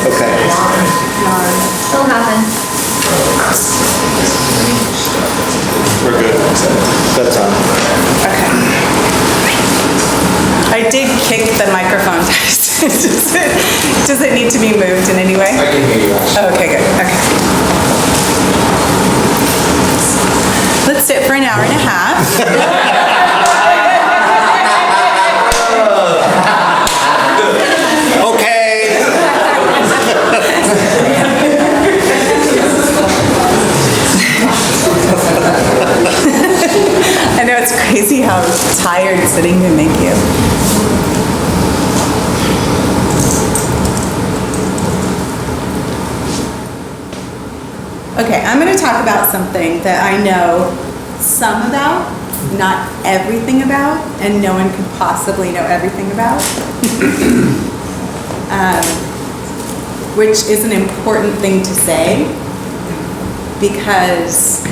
Okay. Still happens. We're good. That's on. Okay. I did kick the microphone test. Does it need to be moved in any way? I can hear you actually. Oh, okay, good. Okay. Let's sit for an hour and a half. Okay. I know it's crazy how tired sitting can make you. Okay, I'm going to talk about something that I know some about, not everything about, and no one could possibly know everything about. Which is an important thing to say, because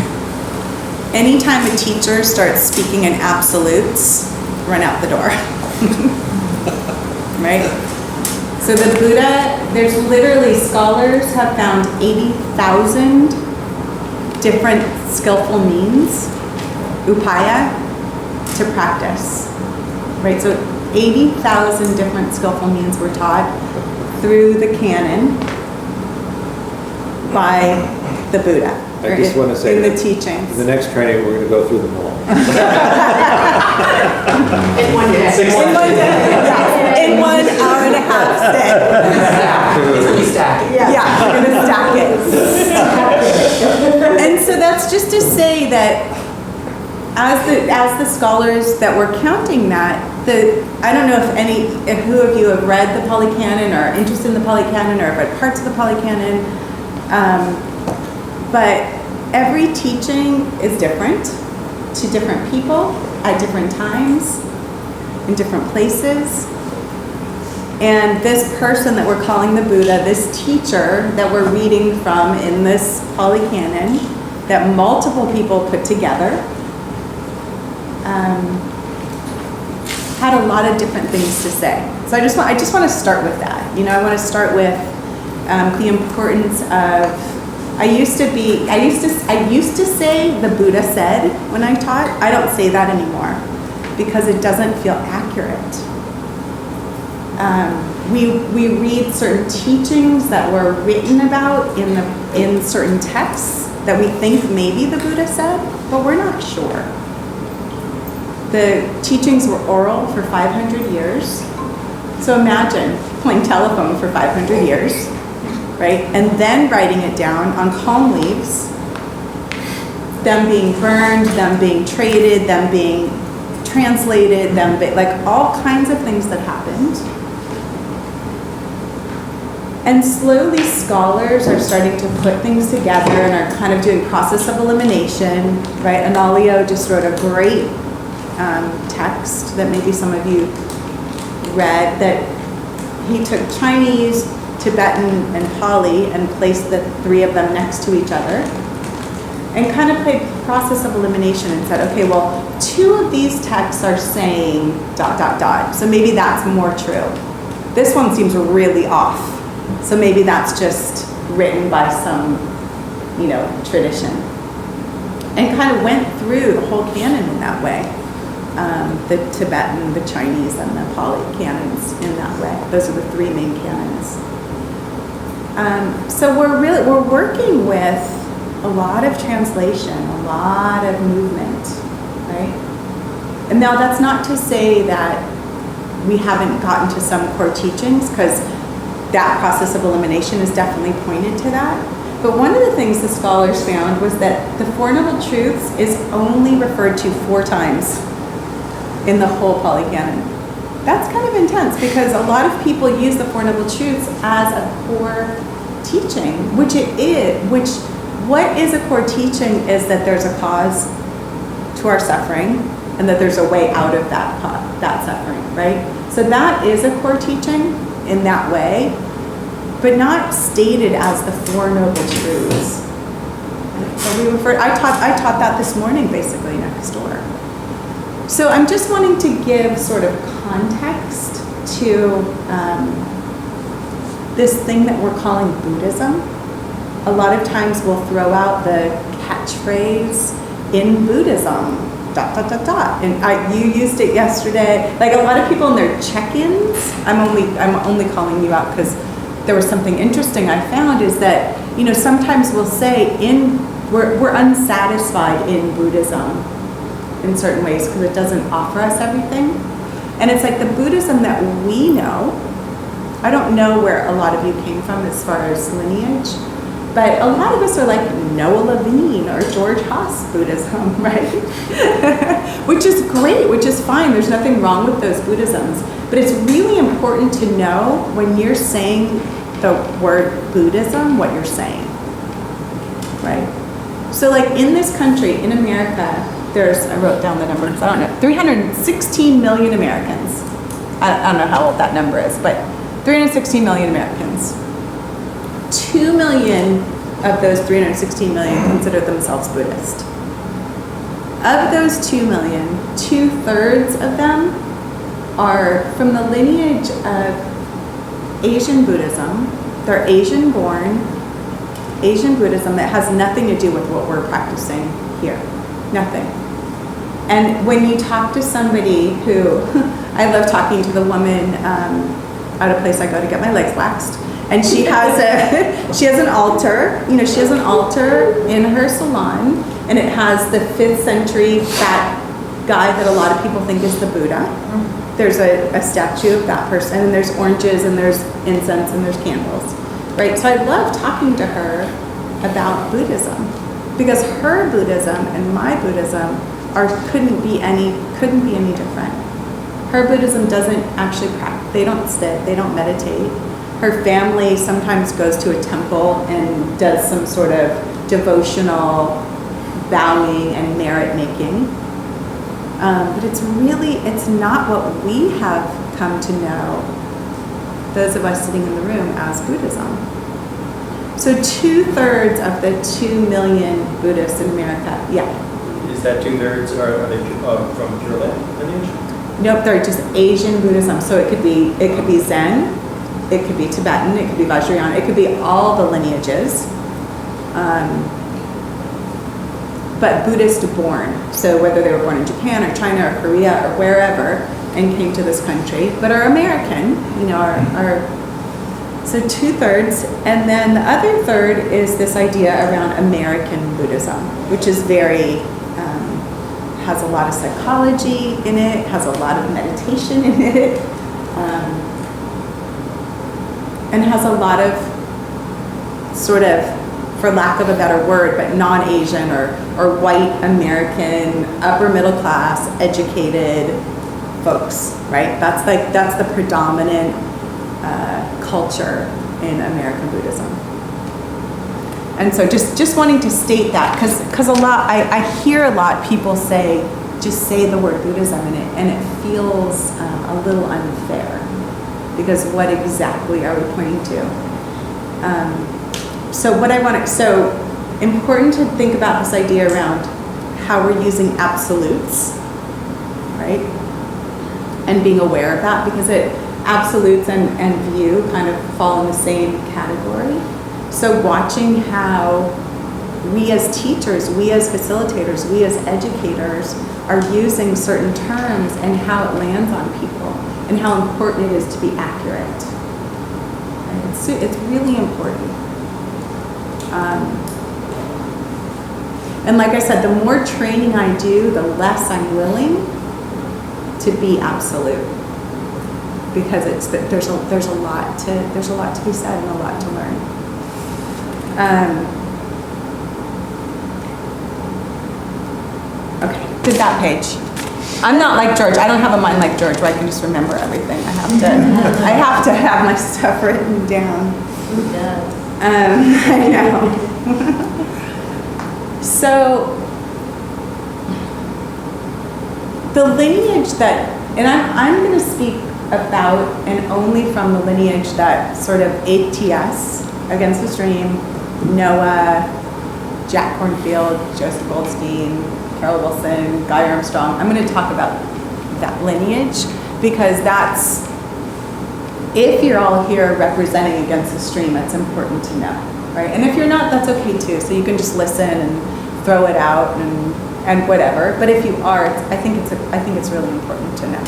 anytime a teacher starts speaking in absolutes, run out the door. Right? So the Buddha, there's literally, scholars have found 80,000 different skillful means, upaya, to practice. Right? So 80,000 different skillful means were taught through the canon by the Buddha. I just want to say in the that teachings. in the next training, we're going to go through them all. In one day. In one day, yeah. In 1 hour and a half stay. It's gonna be stacked. Yeah, we're gonna stack it. And so that's just to say that as the scholars that were counting that, I don't know if who of you have read the Pali Canon or are interested in the Pali Canon or have read parts of the Pali Canon, but every teaching is different to different people at different times, in different places. And this person that we're calling the Buddha, this teacher that we're reading from in this Pali Canon, that multiple people put together, had a lot of different things to say. So I just want to start with that. You know, I want to start with the importance of. I used to say the Buddha said when I taught. I don't say that anymore because it doesn't feel accurate. We read certain teachings that were written about in certain texts that we think maybe the Buddha said, but we're not sure. The teachings were oral for 500 years. So imagine playing telephone for 500 years, right? And then writing it down on palm leaves, them being burned, them being traded, them being translated, like all kinds of things that happened. And slowly scholars are starting to put things together and are kind of doing process of elimination, right? Analayo just wrote a great text that maybe some of you read, that he took Chinese, Tibetan, and Pali and placed the three of them next to each other and kind of played process of elimination and said, okay, well, 2 of these texts are saying ... So maybe that's more true. This one seems really off. So maybe that's just written by some, tradition. And kind of went through the whole canon in that way. The Tibetan, the Chinese, and the Pali canons in that way. Those are the 3 main canons. So we're working with a lot of translation, a lot of movement, right? And now that's not to say that we haven't gotten to some core teachings, because that process of elimination is definitely pointed to that. But one of the things the scholars found was that the Four Noble Truths is only referred to 4 times in the whole Pali Canon. That's kind of intense, because a lot of people use the Four Noble Truths as a core teaching, which it is. What is a core teaching is that there's a cause to our suffering and that there's a way out of that suffering, right? So that is a core teaching in that way, but not stated as the Four Noble Truths. So I taught that this morning, basically, next door. So I'm just wanting to give sort of context to this thing that we're calling Buddhism, a lot of times we'll throw out the catchphrase in Buddhism, ... And you used it yesterday. Like a lot of people in their check-ins, I'm only calling you out because there was something interesting I found is that, you know, sometimes we'll say we're unsatisfied in Buddhism in certain ways because it doesn't offer us everything. And it's like the Buddhism that we know, I don't know where a lot of you came from as far as lineage, but a lot of us are like Noah Levine or George Haas Buddhism, right? Which is great, which is fine. There's nothing wrong with those Buddhisms. But it's really important to know when you're saying the word Buddhism, what you're saying, right? So like in this country, in America, I wrote down the numbers, I don't know, 316 million Americans. I don't know how old that number is, but 316 million Americans. 2 million of those 316 million consider themselves Buddhist. Of those 2 million, 2/3 of them are from the lineage of Asian Buddhism. They're Asian born, Asian Buddhism that has nothing to do with what we're practicing here. Nothing. And when you talk to somebody who, I love talking to the woman at a place I go to get my legs waxed, and she has an altar, you know, she has an altar in her salon, and it has the 5th century fat guy that a lot of people think is the Buddha. There's a statue of that person, and there's oranges, and there's incense, and there's candles, right? So I love talking to her about Buddhism, because her Buddhism and my Buddhism couldn't be any different. Her Buddhism doesn't actually practice, they don't sit, they don't meditate. Her family sometimes goes to a temple and does some sort of devotional vowing and merit making. But it's not what we have come to know, those of us sitting in the room, as Buddhism. So 2/3 of the 2 million Buddhists in America, yeah. Is that 2/3 are they from Pure Land lineage? Nope, they're just Asian Buddhism. So it could be Zen, it could be Tibetan, it could be Vajrayana, it could be all the lineages. But Buddhist born. So whether they were born in Japan or China or Korea or wherever and came to this country, but are American, you know, so 2/3. And then the other third is this idea around American Buddhism, which is very, has a lot of psychology in it, has a lot of meditation in it, and has a lot of sort of, for lack of a better word, but non-Asian or white American, upper middle class, educated folks, right? That's the predominant culture in American Buddhism. And so just wanting to state that, because a lot, I hear a lot people just say the word Buddhism and it feels a little unfair, because what exactly are we pointing to? So important to think about this idea around how we're using absolutes, right? And being aware of that, because absolutes and view kind of fall in the same category. So watching how we as teachers, we as facilitators, we as educators are using certain terms and how it lands on people and how important it is to be accurate. Right? It's really important. And like I said, the more training I do, the less I'm willing to be absolute, because there's a lot to be said and a lot to learn. Okay, did that page. I'm not like George. I don't have a mind like George where I can just remember everything. I have to have my stuff written down. Who does? I know. So the lineage that, and I'm going to speak about and only from the lineage that sort of ATS, Against the Stream, Noah, Jack Kornfield, Joseph Goldstein, Carol Wilson, Guy Armstrong. I'm going to talk about that lineage because if you're all here representing against the stream, it's important to know, right? And if you're not, that's okay too. So you can just listen and throw it out and whatever. But if you are, I think it's really important to know.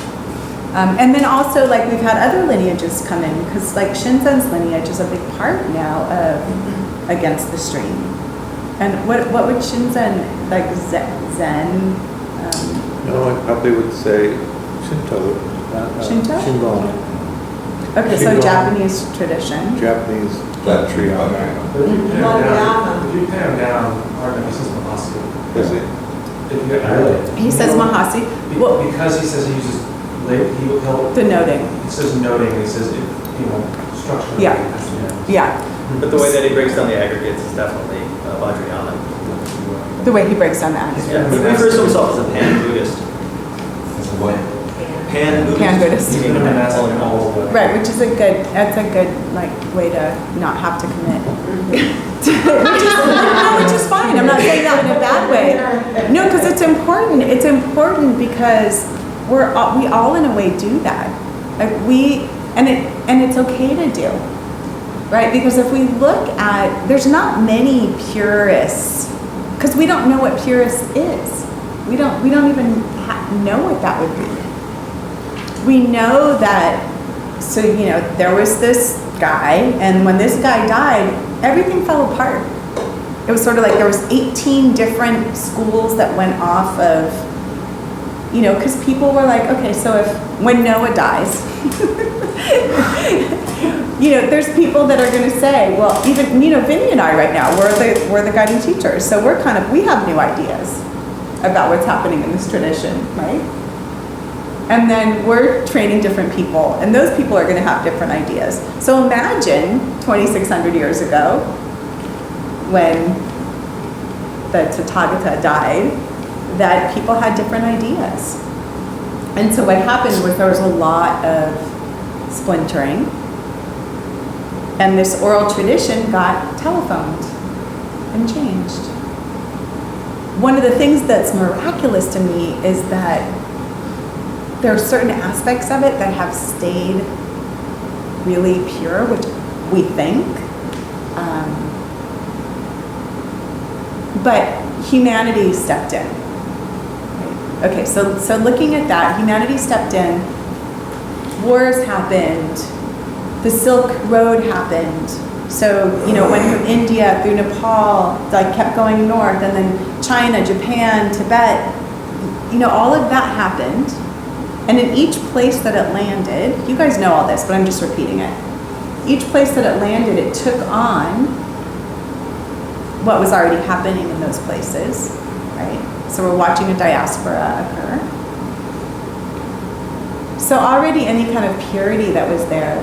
And then also, like, we've had other lineages come in, because like Shinzen's lineage is a big part now of Against the Stream. And what would Shinzen, like Zen? No, I probably would say Shinto. Shinto? Shingon. Okay, so Shingon. Japanese tradition. Japanese That tree tree. on there. If you pin him down, hard enough, he says Mahasi. Does it? He says Mahasi. Well, Because he says he uses, he'll, denoting. he says noting, he says, structure. Yeah. Yeah, But the way that he breaks down the aggregates is definitely Vajrayana. the way he breaks down that. Yeah, he refers to himself as a Pan-Buddhist. Pan-Buddhist. Pan-Buddhist. He's been that's all the. Right, that's a good like way to not have to commit. which is fine. I'm not saying that in a bad way. No, because it's important. It's important because we all in a way do that. Like and it's okay to do. Right? Because if we look at, there's not many purists, because we don't know what purist is. We don't even know what that would be. We know that, so, there was this guy, and when this guy died, everything fell apart. It was sort of like there was 18 different schools that went off of, because people were like, okay, so when Noah dies, there's people that are going to say, well, even, Vinny and I right now, we're the guiding teachers. So we have new ideas about what's happening in this tradition, right? And then we're training different people, and those people are going to have different ideas. So imagine 2,600 years ago, when the Tathagata died, that people had different ideas. And so what happened was there was a lot of splintering, and this oral tradition got telephoned and changed. One of the things that's miraculous to me is that there are certain aspects of it that have stayed really pure, which we think. But humanity stepped in. Okay, so looking at that, humanity stepped in, wars happened, the Silk Road happened. So, went from India through Nepal, kept going north, and then China, Japan, Tibet, all of that happened. And in each place that it landed, you guys know all this, but I'm just repeating it. Each place that it landed, it took on what was already happening in those places, right? So we're watching a diaspora occur. So already any kind of purity that was there,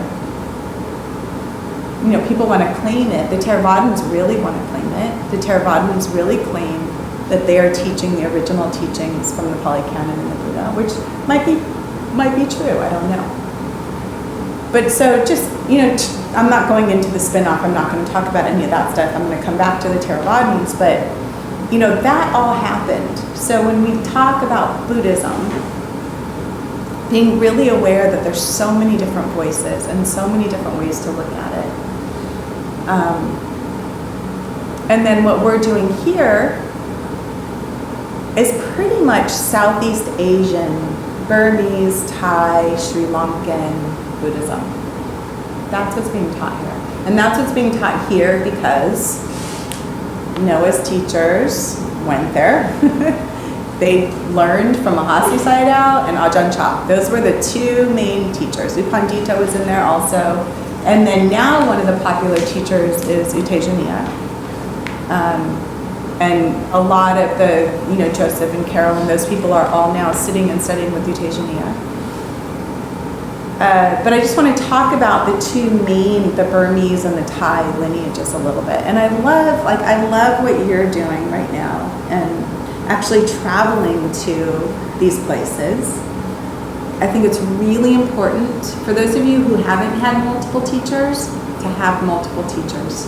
people want to claim it. The Theravadins really want to claim it. The Theravadins really claim that they are teaching the original teachings from the Pali Canon and the Buddha, which might be true, I don't know. But so just, I'm not going into the spin-off, I'm not going to talk about any of that stuff, I'm going to come back to the Theravadins, but, that all happened. So when we talk about Buddhism, being really aware that there's so many different voices and so many different ways to look at it. And then what we're doing here is pretty much Southeast Asian, Burmese, Thai, Sri Lankan Buddhism. That's what's being taught here. And that's what's being taught here because Noah's teachers went there. They learned from Mahasi Sayadaw and Ajahn Chah. Those were the two main teachers. U Pandita was in there also. And then now one of the popular teachers is U Tejaniya. And a lot of the, Joseph and Carol and those people are all now sitting and studying with U Tejaniya. But I just want to talk about the two main, the Burmese and the Thai lineages a little bit. And I love what you're doing right now and actually traveling to these places. I think it's really important for those of you who haven't had multiple teachers to have multiple teachers.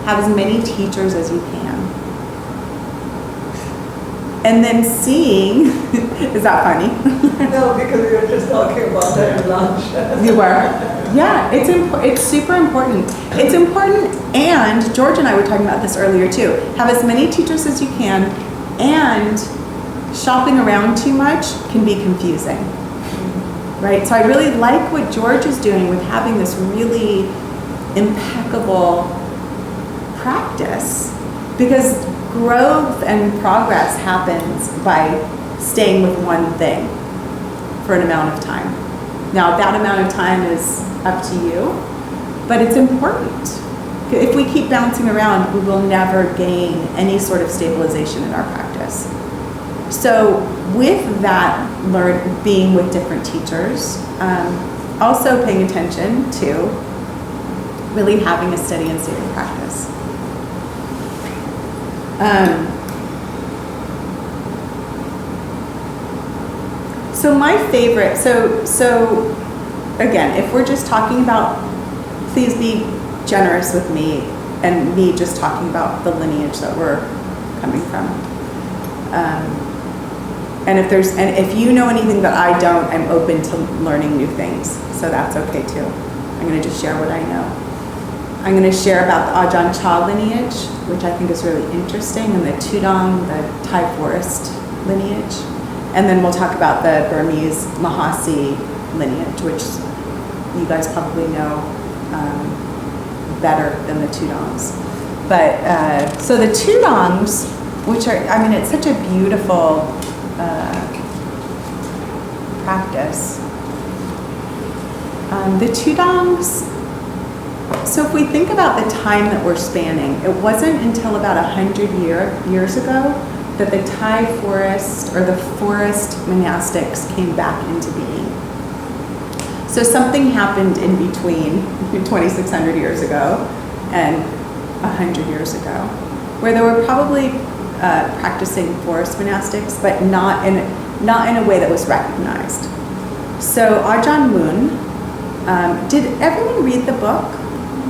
Have as many teachers as you can. And then seeing, is that funny? No, because we were just talking about that at lunch. You were? Yeah, it's super important. It's important, and George and I were talking about this earlier too. Have as many teachers as you can, and shopping around too much can be confusing, right? So I really like what George is doing with having this really impeccable practice, because growth and progress happens by staying with one thing for an amount of time. Now, that amount of time is up to you, but it's important. If we keep bouncing around, we will never gain any sort of stabilization in our practice. So with that, being with different teachers, also paying attention to really having a steady and stable practice. So my favorite, so again, if we're just talking about, please be generous with me and me just talking about the lineage that we're coming from. And if you know anything that I don't, I'm open to learning new things. So that's okay too. I'm gonna just share what I know. I'm gonna share about the Ajahn Chah lineage, which I think is really interesting, and the Tudong, the Thai forest lineage. And then we'll talk about the Burmese Mahasi lineage, which you guys probably know better than the Tudongs. But, so the Tudongs, which are, I mean, it's such a beautiful practice. The Tudongs, so if we think about the time that we're spanning, it wasn't until about 100 years ago that the Thai forest or the forest monastics came back into being. So something happened in between 2,600 years ago and 100 years ago, where they were probably practicing forest monastics, but not in a way that was recognized. So Ajahn Mun, did everyone read the book?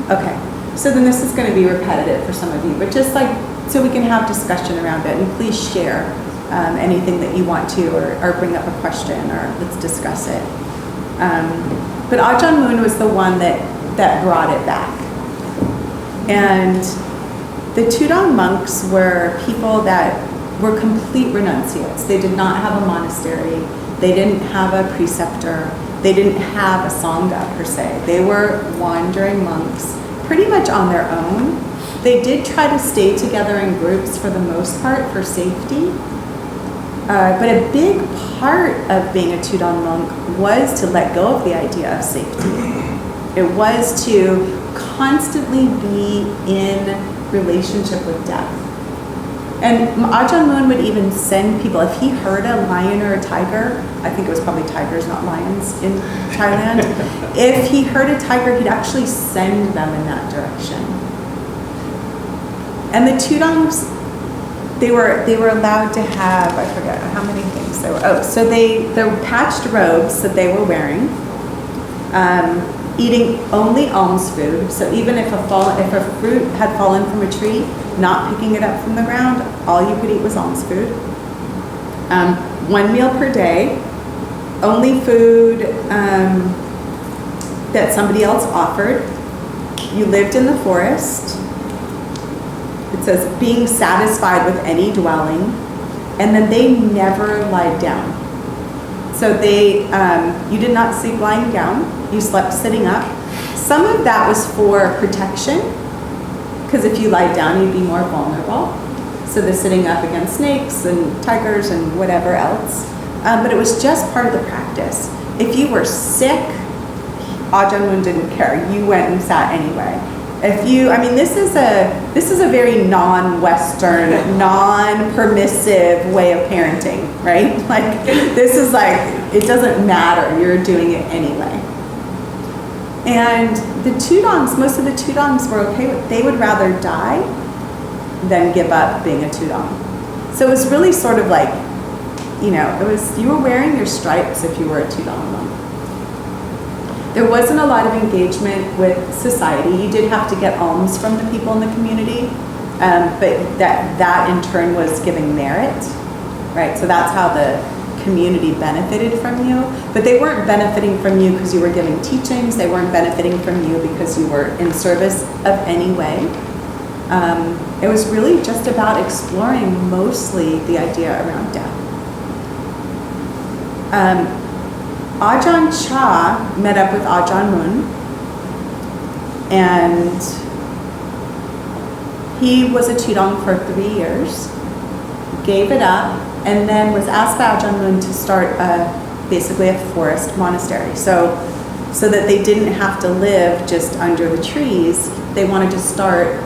Okay, so then this is going to be repetitive for some of you, but just like so we can have discussion around it, and please share anything that you want to, or bring up a question, or let's discuss it. But Ajahn Mun was the one that brought it back. And the Tudong monks were people that were complete renunciates. They did not have a monastery. They didn't have a preceptor. They didn't have a sangha per se. They were wandering monks pretty much on their own. They did try to stay together in groups for the most part for safety. But a big part of being a Tudong monk was to let go of the idea of safety. It was to constantly be in relationship with death. And Ajahn Mun would even send people, if he heard a lion or a tiger, I think it was probably tigers, not lions in Thailand. If he heard a tiger, he'd actually send them in that direction. And the Tudongs, they were allowed to have, I forget how many things they were. Oh, so the patched robes that they were wearing, eating only alms food. So even if a fruit had fallen from a tree, not picking it up from the ground, all you could eat was alms food. 1 meal per day, only food that somebody else offered. You lived in the forest. It says being satisfied with any dwelling, and then they never lied down. So you did not sleep lying down, you slept sitting up. Some of that was for protection, because if you lied down, you'd be more vulnerable. So the sitting up against snakes and tigers and whatever else. But it was just part of the practice. If you were sick, Ajahn Mun didn't care. You went and sat anyway. This is a very non-Western, non-permissive way of parenting, right? Like, this is like, it doesn't matter, you're doing it anyway. And the Tudongs, most of the Tudongs were okay with, they would rather die than give up being a Tudong. So it was really sort of like, you were wearing your stripes if you were a Tudong monk. There wasn't a lot of engagement with society. You did have to get alms from the people in the community, but that in turn was giving merit, right? So that's how the community benefited from you, but they weren't benefiting from you because you were giving teachings. They weren't benefiting from you because you were in service of any way. It was really just about exploring mostly the idea around death. Ajahn Chah met up with Ajahn Mun, and he was a Tudong for 3 years, gave it up, and then was asked by Ajahn Mun to start basically a forest monastery. So that they didn't have to live just under the trees. They wanted to start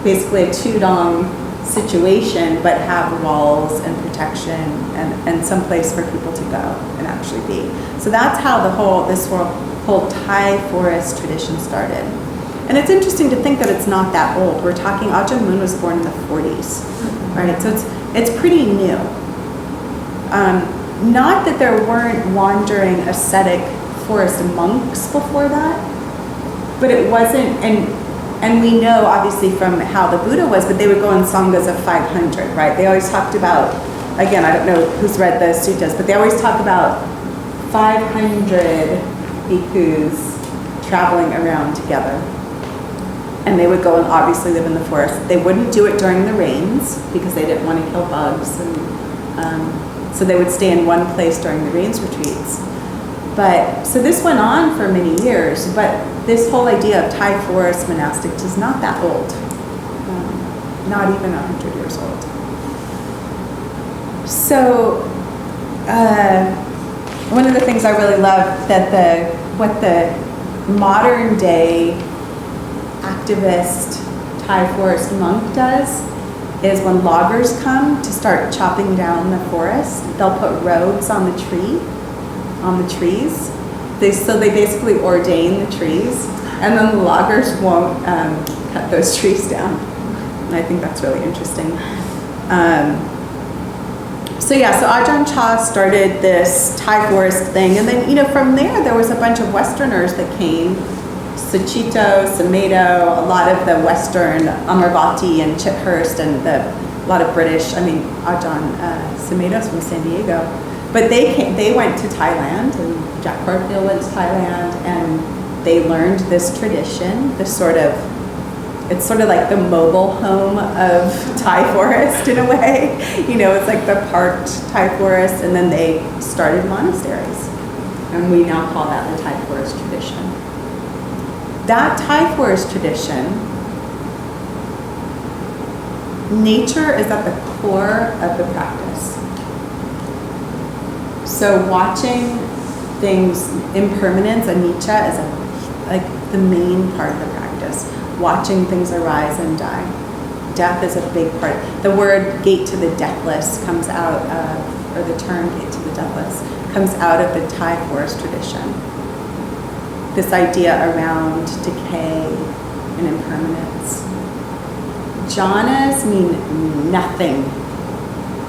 basically a Tudong situation, but have walls and protection and some place for people to go and actually be. So that's how this whole Thai forest tradition started. And it's interesting to think that it's not that old. We're talking, Ajahn Mun was born in the 40s, right? So it's pretty new. Not that there weren't wandering ascetic forest monks before that, but it wasn't, and we know obviously from how the Buddha was, but they would go in sanghas of 500, right? They always talked about, again, I don't know who's read the suttas, but they always talk about 500 bhikkhus traveling around together. And they would go and obviously live in the forest. They wouldn't do it during the rains because they didn't want to kill bugs. And so they would stay in one place during the rains retreats. So this went on for many years, but this whole idea of Thai forest monastics is not that old. Not even 100 years old. So one of the things I really love that what the modern day activist Thai forest monk does is when loggers come to start chopping down the forest, they'll put robes on the trees. So they basically ordain the trees, and then the loggers won't cut those trees down. And I think that's really interesting. So Ajahn Chah started this Thai forest thing, and then from there was a bunch of Westerners that came, Suchito, Samedo, a lot of the Western, Amaravati and Chithurst, and a lot of British. Ajahn Samedo's from San Diego. But they went to Thailand, and Jack Corfield went to Thailand, and they learned this tradition, it's sort of like the mobile home of Thai forest in a way. It's like the parked Thai forest, and then they started monasteries. And we now call that the Thai forest tradition. That Thai forest tradition, nature is at the core of the practice. So watching things, impermanence, anicca, is like the main part of the practice. Watching things arise and die. Death is a big part. The word gate to the deathless comes out of, or the term gate to the deathless, comes out of the Thai forest tradition. This idea around decay and impermanence. Jhanas mean nothing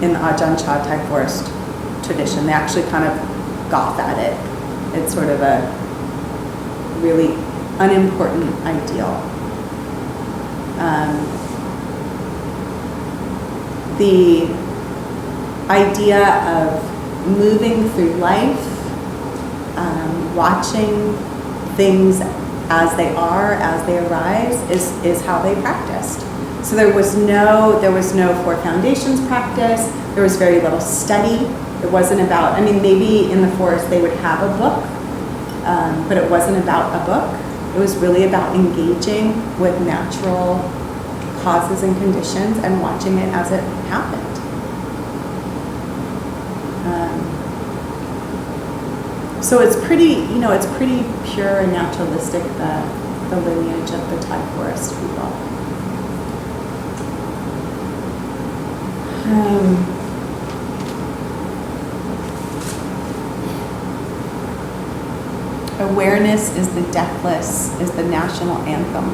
in the Ajahn Chah Thai forest tradition. They actually kind of scoff at it. It's sort of a really unimportant ideal. The idea of moving through life, watching things as they are, as they arise, is how they practiced. So there was no Four Foundations practice. There was very little study. It wasn't about, maybe in the forest they would have a book, but it wasn't about a book. It was really about engaging with natural causes and conditions and watching it as it happened. So it's pretty pure and naturalistic, the lineage of the Thai forest people. Awareness is the deathless, is the national anthem.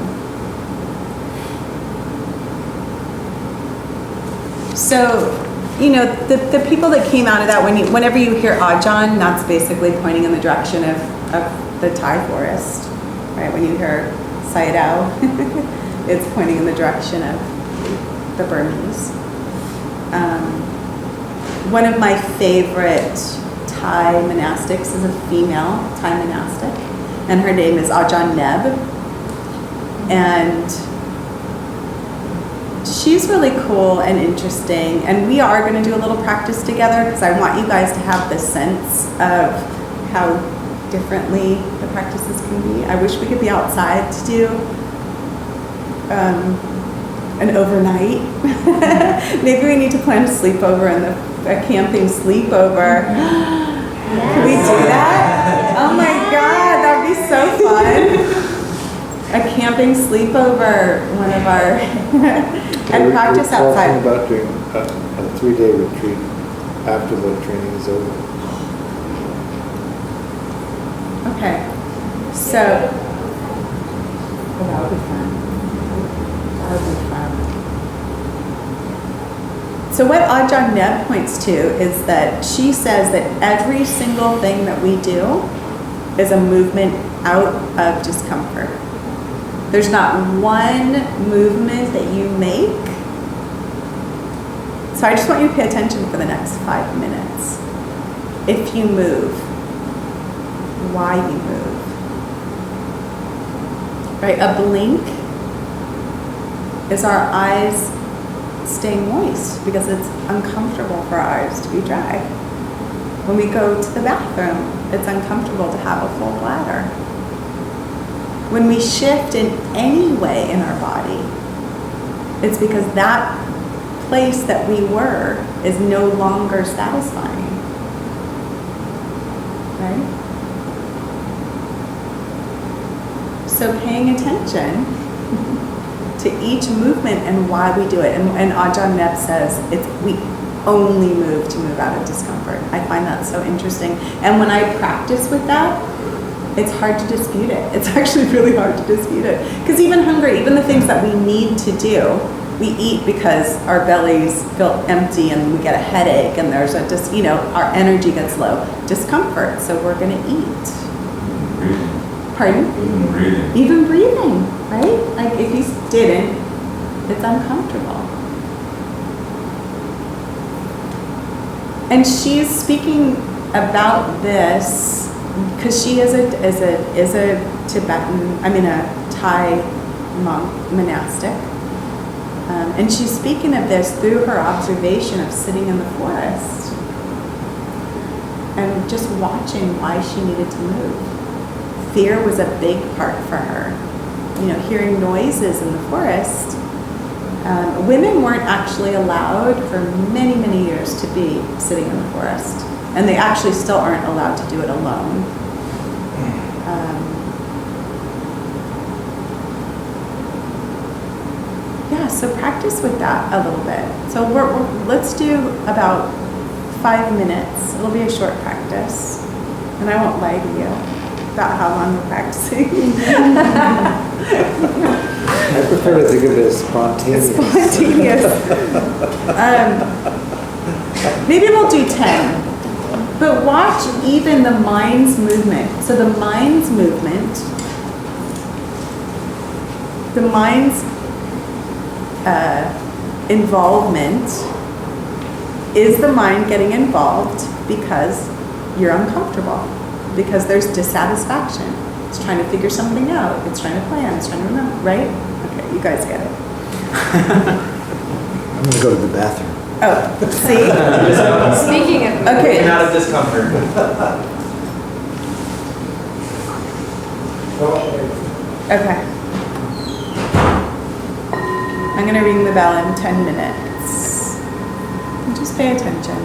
So, the people that came out of that, whenever you hear Ajahn, that's basically pointing in the direction of the Thai forest, right? When you hear Sayadaw, it's pointing in the direction of the Burmese. one of my favorite Thai monastics is a female Thai monastic, and her name is Ajahn Neb. And she's really cool and interesting, and we are going to do a little practice together because I want you guys to have this sense of how differently the practices can be. I wish we could be outside to do an overnight. Maybe we need to plan a sleepover and a camping sleepover. Can we do that? Oh my God, that would be so fun. A camping sleepover, one of our, and practice outside. We're talking about doing a 3-day retreat after the training is over. Okay, so, that would be fun. That would be fun. So what Ajahn Neb points to is that she says that every single thing that we do is a movement out of discomfort. There's not one movement that you make. So I just want you to pay attention for the next 5 minutes. If you move, why you move. Right? A blink is our eyes staying moist because it's uncomfortable for our eyes to be dry. When we go to the bathroom, it's uncomfortable to have a full bladder. When we shift in any way in our body, it's because that place that we were is no longer satisfying. Right? So paying attention to each movement and why we do it. And Ajahn Neb says we only move to move out of discomfort. I find that so interesting. And when I practice with that, it's hard to dispute it. It's actually really hard to dispute it. Because even hungry, even the things that we need to do, we eat because our bellies feel empty and we get a headache and there's our energy gets low. Discomfort, so we're gonna eat. Breathing. Pardon? Even breathing. Even breathing, right? Like if you didn't, it's uncomfortable. And she's speaking about this because she is a Thai monk, monastic, and she's speaking of this through her observation of sitting in the forest and just watching why she needed to move. Fear was a big part for her. Hearing noises in the forest. Women weren't actually allowed for many, many years to be sitting in the forest. And they actually still aren't allowed to do it alone. So practice with that a little bit. So let's do about 5 minutes. It'll be a short practice. And I won't lie to you about how long we're practicing. I prefer to think of it as spontaneous. Spontaneous. Maybe we'll do 10. But watch even the mind's movement. So the mind's movement, the mind's involvement is the mind getting involved because you're uncomfortable, because there's dissatisfaction. It's trying to figure something out. It's trying to plan. It's trying to remember, right? Okay, you guys get it. I'm gonna go to the bathroom. Oh, see? Speaking of. Okay. Getting out of discomfort. Okay. I'm going to ring the bell in 10 minutes. And just pay attention.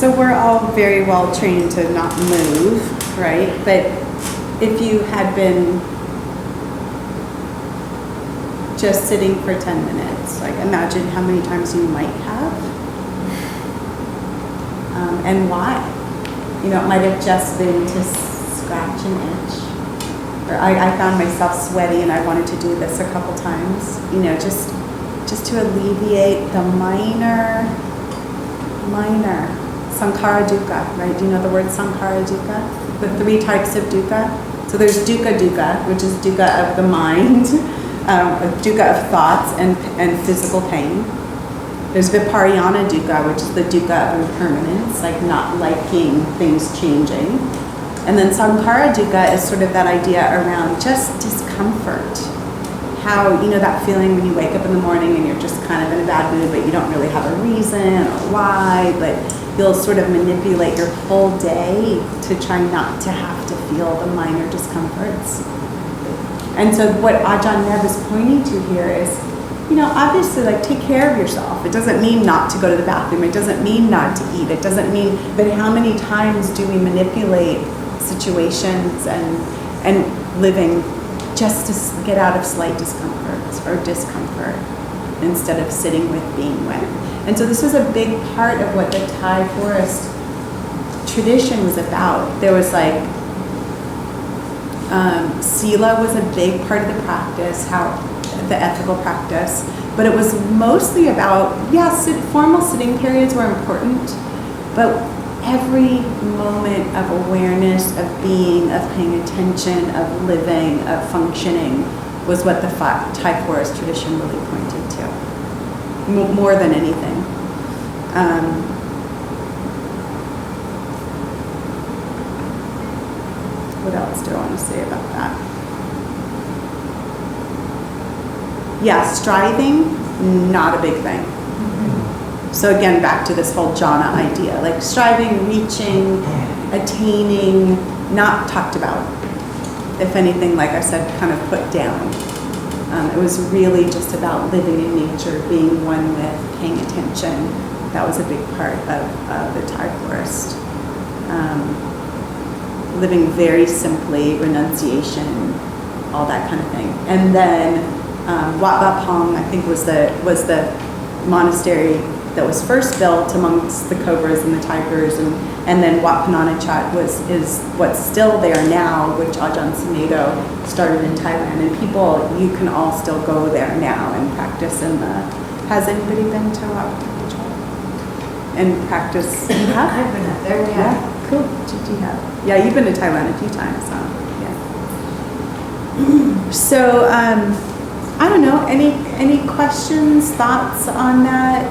So we're all very well trained to not move, right? But if you had been just sitting for 10 minutes, like imagine how many times you might have, and why. You know, it might have just been to scratch an itch. Or I found myself sweaty and I wanted to do this a couple times, you know, just to alleviate the minor Sankara dukkha, right? Do you know the word Sankara dukkha? The 3 types of dukkha. So there's dukkha dukkha, which is dukkha of the mind, dukkha of thoughts and physical pain. There's vipariyana dukkha, which is the dukkha of impermanence, like not liking things changing. And then Sankara dukkha is sort of that idea around just discomfort. How, you know, that feeling when you wake up in the morning and you're just kind of in a bad mood, but you don't really have a reason or why, but you'll sort of manipulate your whole day to try not to have to feel the minor discomforts. And so what Ajahn Nev is pointing to here is, you know, obviously, like, take care of yourself. It doesn't mean not to go to the bathroom. It doesn't mean not to eat. It doesn't mean, but how many times do we manipulate situations and living just to get out of slight discomforts or discomfort instead of sitting with being with? And so this was a big part of what the Thai forest tradition was about. There was like, sila was a big part of the practice, the ethical practice, but it was mostly about, formal sitting periods were important, but every moment of awareness, of being, of paying attention, of living, of functioning was what the Thai forest tradition really pointed to, more than anything. What else do I want to say about that? Yeah, striving, not a big thing. So again, back to this whole jhana idea, like striving, reaching, attaining, not talked about. If anything, like I said, kind of put down. It was really just about living in nature, being one with, paying attention. That was a big part of the Thai forest. Living very simply, renunciation, all that kind of thing. And then Wat Pah Pong, I think, was the monastery that was first built amongst the cobras and the tigers, and then Wat Pah Nanachat is what's still there now, which Ajahn Sumedho started in Thailand, and people, you can all still go there now and practice in the. Has anybody been to Wat Pah Nanachat? And practice? You have? I've been up there, Yeah, cool. You have. Yeah, you've been to Thailand a few times, huh? Yeah. So, I don't know, any questions, thoughts on that?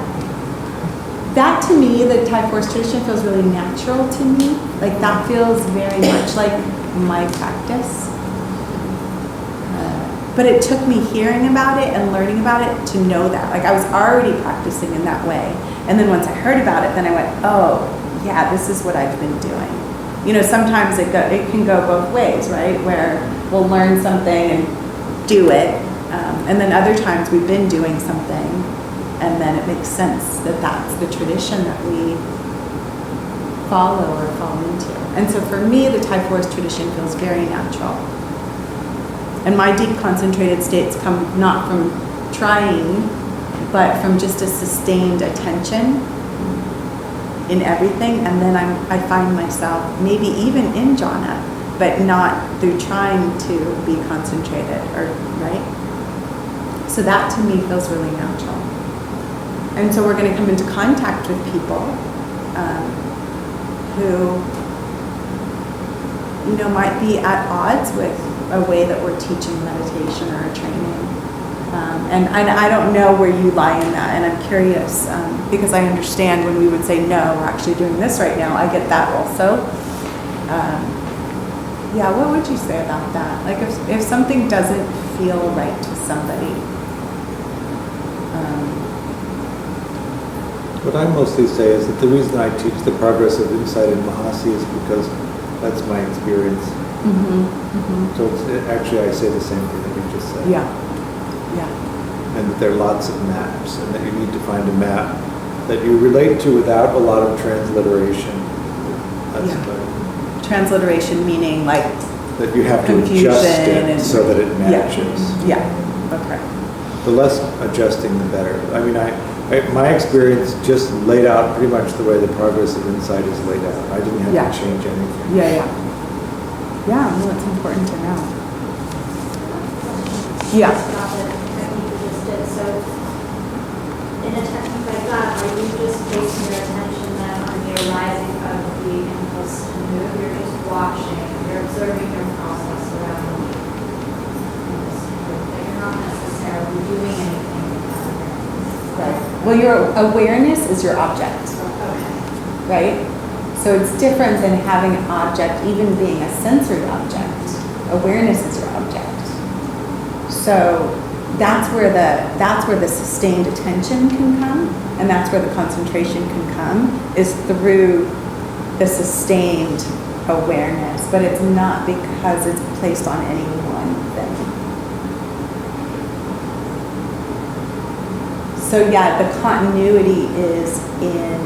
That to me, the Thai forest tradition feels really natural to me. Like that feels very much like my practice. But it took me hearing about it and learning about it to know that. Like I was already practicing in that way. And then once I heard about it, then I went, oh, yeah, this is what I've been doing. You know, sometimes it can go both ways, right? Where we'll learn something and do it. And then other times we've been doing something and then it makes sense that that's the tradition that we follow or fall into. And so for me, the Thai forest tradition feels very natural. And my deep concentrated states come not from trying, but from just a sustained attention in everything. And then I find myself maybe even in jhana, but not through trying to be concentrated, or right? So that to me feels really natural. And so we're going to come into contact with people who, you know, might be at odds with a way that we're teaching meditation or training. And I don't know where you lie in that, and I'm curious because I understand when we would say, no, we're actually doing this right now. I get that also. Yeah, what would you say about that? Like if something doesn't feel right to somebody. What I mostly say is that the reason I teach the progress of insight in Mahasi is because that's my experience. Mm-hmm, mm-hmm. So actually I say the same thing that you just said. Yeah, yeah. And that there are lots of maps, and that you need to find a map that you relate to without a lot of transliteration. That's Yeah. the- Transliteration meaning like, that you have to Confusion adjust it and- so that it Yeah. matches. yeah, okay. The less adjusting, the better. I mean, my experience just laid out pretty much the way the progress of insight is laid out. I didn't have Yeah. to change anything. Yeah, yeah. Yeah, no, it's important to know. Yeah. About the technique you just did. So in a technique like that, are you just basing your attention then on the arising of the impulse to move? You're just watching, you're observing your process around you. But you're not necessarily doing anything with that awareness. Right. Well, your awareness is your object, Okay. right? So it's different than having an object, even being a sensory object. Awareness is your object. So that's where the sustained attention can come, and that's where the concentration can come, is through the sustained awareness, but it's not because it's placed on any one thing. So yeah, the continuity is in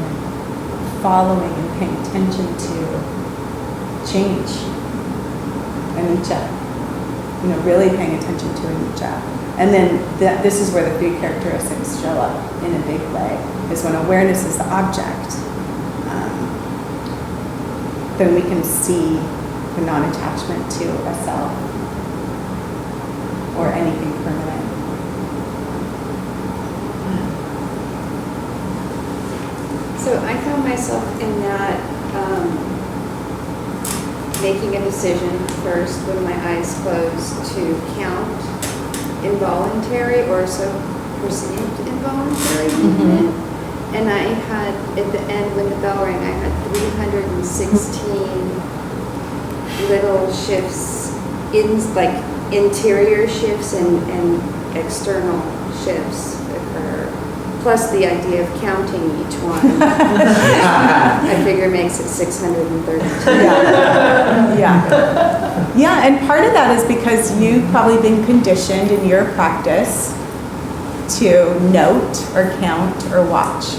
following and paying attention to change, anicca. You know, really paying attention to anicca. And then this is where the three characteristics show up in a big way, is when awareness is the object, then we can see the non-attachment to a self or anything permanent. So I found myself in that, making a decision first when my eyes closed to count involuntary or so perceived involuntary movement. And I had, at the end when the bell rang, I had 316 little shifts, like interior shifts and external shifts occur. Plus the idea of counting each one. I figure makes it 632. Yeah, and part of that is because you've probably been conditioned in your practice to note or count or watch,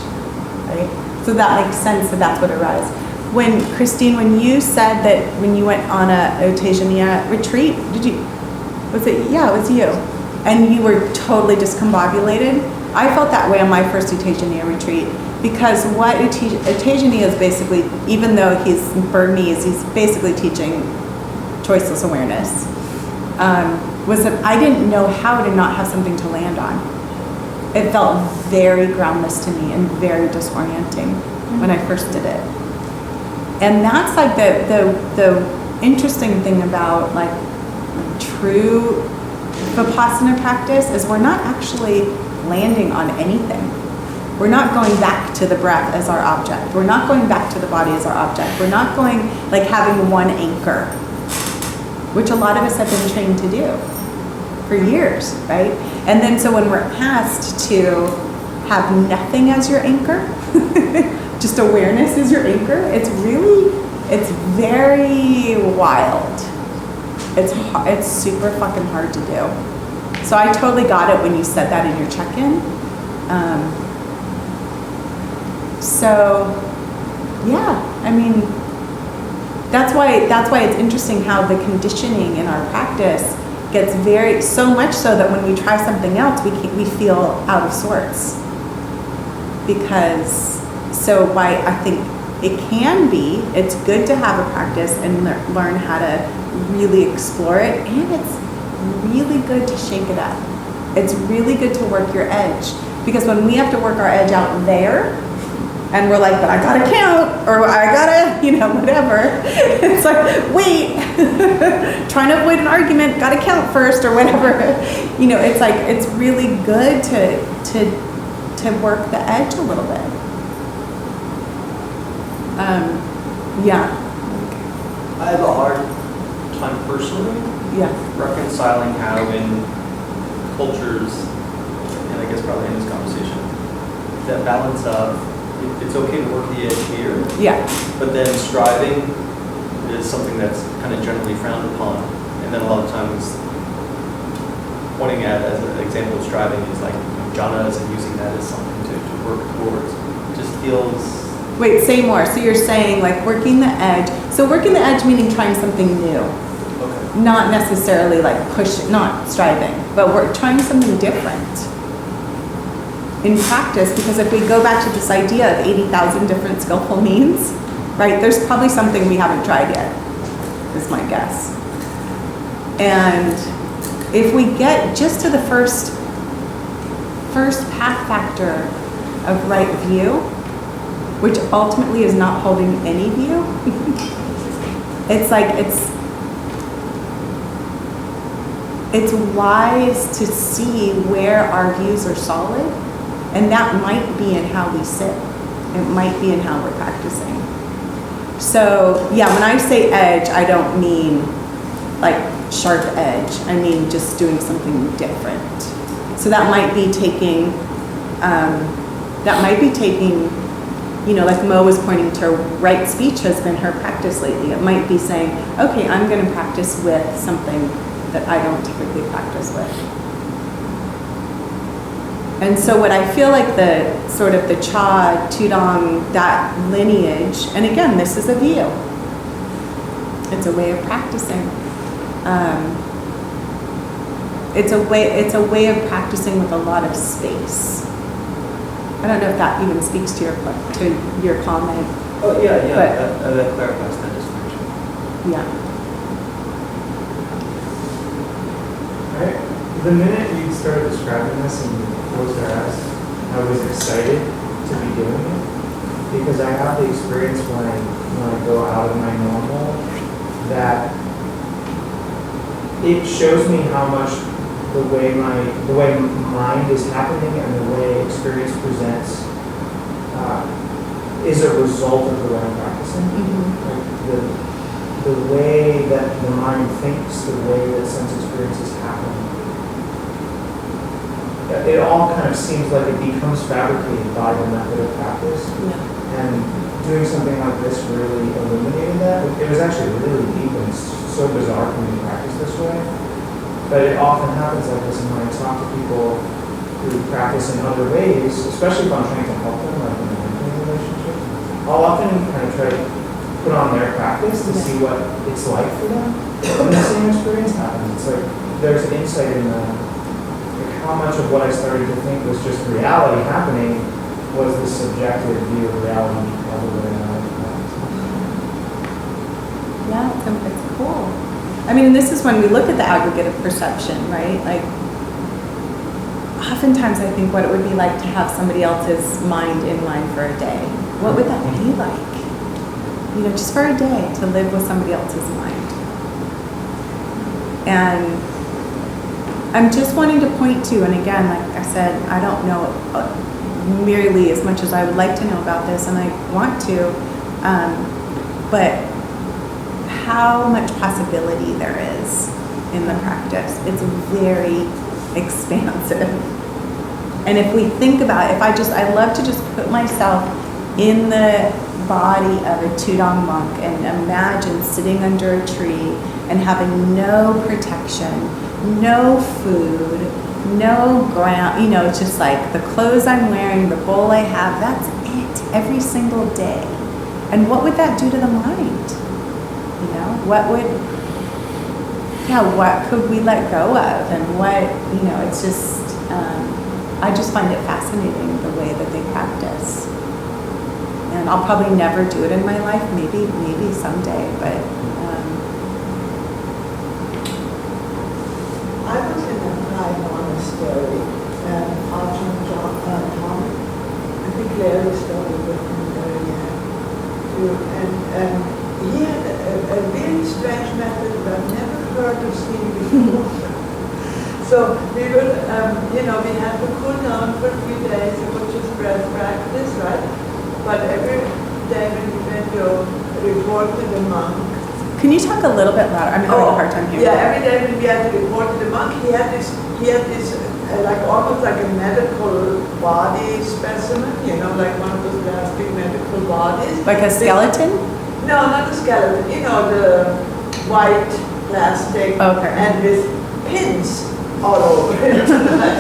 right? So that makes sense that that's what arises. When, Christine, when you said that when you went on a Otejaniya retreat, was it you? And you were totally discombobulated? I felt that way on my first Otejaniya retreat, because what Otejaniya is basically, even though he's Burmese, he's basically teaching choiceless awareness, was that I didn't know how to not have something to land on. It felt very groundless to me and very disorienting when I first did it. And that's like the interesting thing about like true Vipassana practice is we're not actually landing on anything. We're not going back to the breath as our object. We're not going back to the body as our object. We're not going like having one anchor, which a lot of us have been trained to do for years, right? And then so when we're asked to have nothing as your anchor, just awareness as your anchor, it's very wild. It's super fucking hard to do. So I totally got it when you said that in your check-in. So yeah, I mean, that's why it's interesting how the conditioning in our practice gets so much so that when we try something else, we feel out of sorts. Because, so why I think it's good to have a practice and learn how to really explore it, and it's really good to shake it up. It's really good to work your edge, because when we have to work our edge out there, and we're like, but I gotta count, or I gotta, whatever. It's like, wait, trying to avoid an argument, gotta count first, or whatever. It's like, it's really good to work the edge a little bit. Yeah. I have a hard time personally Yeah. reconciling how in cultures, and I guess probably in this conversation, that balance of it's okay to work the edge here, Yeah. but then striving is something that's kind of generally frowned upon. And then a lot of times pointing at as an example of striving is like jhanas and using that as something to work towards. Just feels, Wait, say more. So you're saying like working the edge. So working the edge meaning trying something new. okay. Not necessarily like not striving, but we're trying something different in practice, because if we go back to this idea of 80,000 different skillful means, right, there's probably something we haven't tried yet, is my guess. And if we get just to the first path factor of right view, which ultimately is not holding any view, it's like it's wise to see where our views are solid, and that might be in how we sit. It might be in how we're practicing. So yeah, when I say edge, I don't mean like sharp edge. I mean just doing something different. So that might be taking, you know, like Mo was pointing to, right speech has been her practice lately. It might be saying, okay, I'm going to practice with something that I don't typically practice with. And so what I feel like the sort of the Cha, Tudong, that lineage, and again, this is a view. It's a way of practicing. It's a way of practicing with a lot of space. I don't know if that even speaks to your comment. Oh, yeah, But- that clarifies that distinction. Yeah. The minute you started describing this and you closed your eyes, I was excited to be doing it, because I have the experience when I go out of my normal, that it shows me how much the way mind is happening and the way experience presents is a result of the way I'm practicing. Like the way that the mind thinks, the way that sense experiences happen, it all kind of seems like it becomes fabricated by the method of practice. And doing something like this really illuminated that. It was actually really deep, and it's so bizarre for me to practice this way. But it often happens like this, and when I talk to people who practice in other ways, especially if I'm trying to help them, like in a mentoring relationship, I'll often kind of try to put on their practice to see what it's like for them. And the same experience happens. It's like there's an insight in like how much of what I started to think was just reality happening was the subjective view of reality because of the way I was practicing. Yeah, it's cool. I mean, this is when we look at the aggregate of perception, right? Like, oftentimes I think what it would be like to have somebody else's mind in line for a day. What would that be like? You know, just for a day to live with somebody else's mind. And I'm just wanting to point to, and again, like I said, I don't know merely as much as I would like to know about this, and I want to, but how much possibility there is in the practice. It's very expansive. And if we think about it, I love to just put myself in the body of a Tudong monk and imagine sitting under a tree and having no protection, no food, no ground, you know, it's just like the clothes I'm wearing, the bowl I have, that's it every single day. And what would that do to the mind? You know, what could we let go of? And what, you know, it's just, I just find it fascinating the way that they practice. And I'll probably never do it in my life, maybe someday, but. I was in a Thai monastery, and Ajahn Tom, I think Larry started with him there, and he had a really strange method that I've never heard or seen before. So we would, we had to cool down for 3 days. It was just breath practice, right? But every day when we went to report to the monk. Can you talk a little bit louder? I'm having a hard time hearing. Yeah, every day when we had to report to the monk, he had this like almost like a medical body specimen, you know, like one of those plastic medical bodies. Like a skeleton? No, not a skeleton. You know, the white plastic and with pins all over it. It's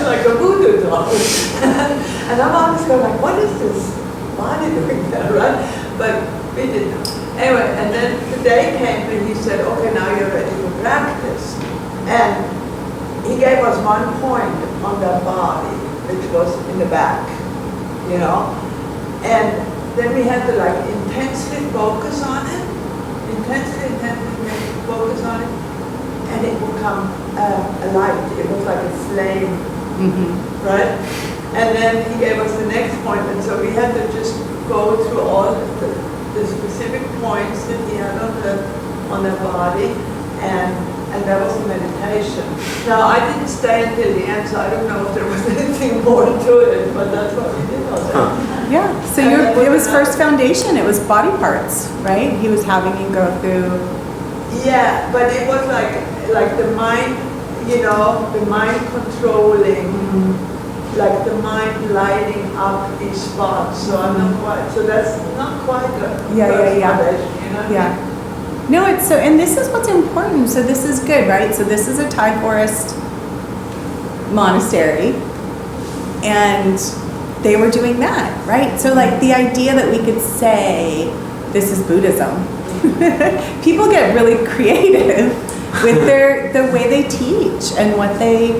like a voodoo doll. And I'm always going like, what is this? body doing that, right? But we didn't know. Anyway, and then the day came and he said, okay, now you're ready to practice. And he gave us one point on the body, which was in the back, you know? And then we had to like intensely focus on it, intensely focus on it, and it would come a light. It was like a flame, right? And then he gave us the next point, and so we had to just go through all the specific points that he had on the body, and that was the meditation. Now, I didn't stay until the end, so I don't know if there was anything more to it, but that's what we did also. Yeah, so it was first foundation, it was body parts, right? He was having you go through. Yeah, but it was like the mind, you know, the mind controlling, like the mind lighting up each spot. So I'm not quite, so that's not quite the first foundation, you know? Yeah. No, it's so, and this is what's important. So this is good, right? So this is a Thai forest monastery, and they were doing that, right? So like the idea that we could say this is Buddhism. People get really creative with the way they teach and what they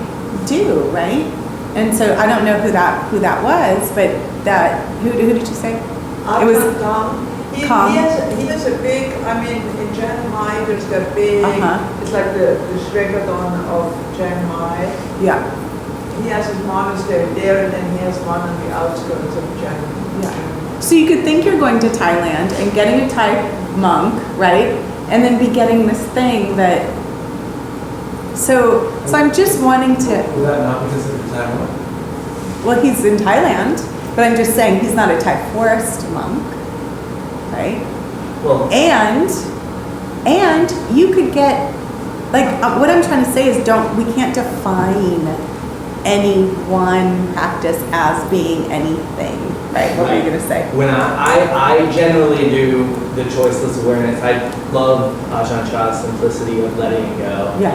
do, right? And so I don't know who that was, but who did you say? It was Tom. He Calm. has a big, I mean, in Chiang Mai, there's that big, it's like the Sregadon of Chiang Mai. Yeah. He has his monastery there, and then he has one on the outskirts of Chiang Mai. Yeah. So you could think you're going to Thailand and getting a Thai monk, right? And then be getting this thing that, so I'm just wanting to. Would that not be considered Thailand? Well, he's in Thailand, but I'm just saying he's not a Thai forest monk, right? Well, And you could get, like, what I'm trying to say is we can't define any one practice as being anything, right? What were you going to say? when I generally do the choiceless awareness, I love Ajahn Chah's simplicity of letting it go. Yeah.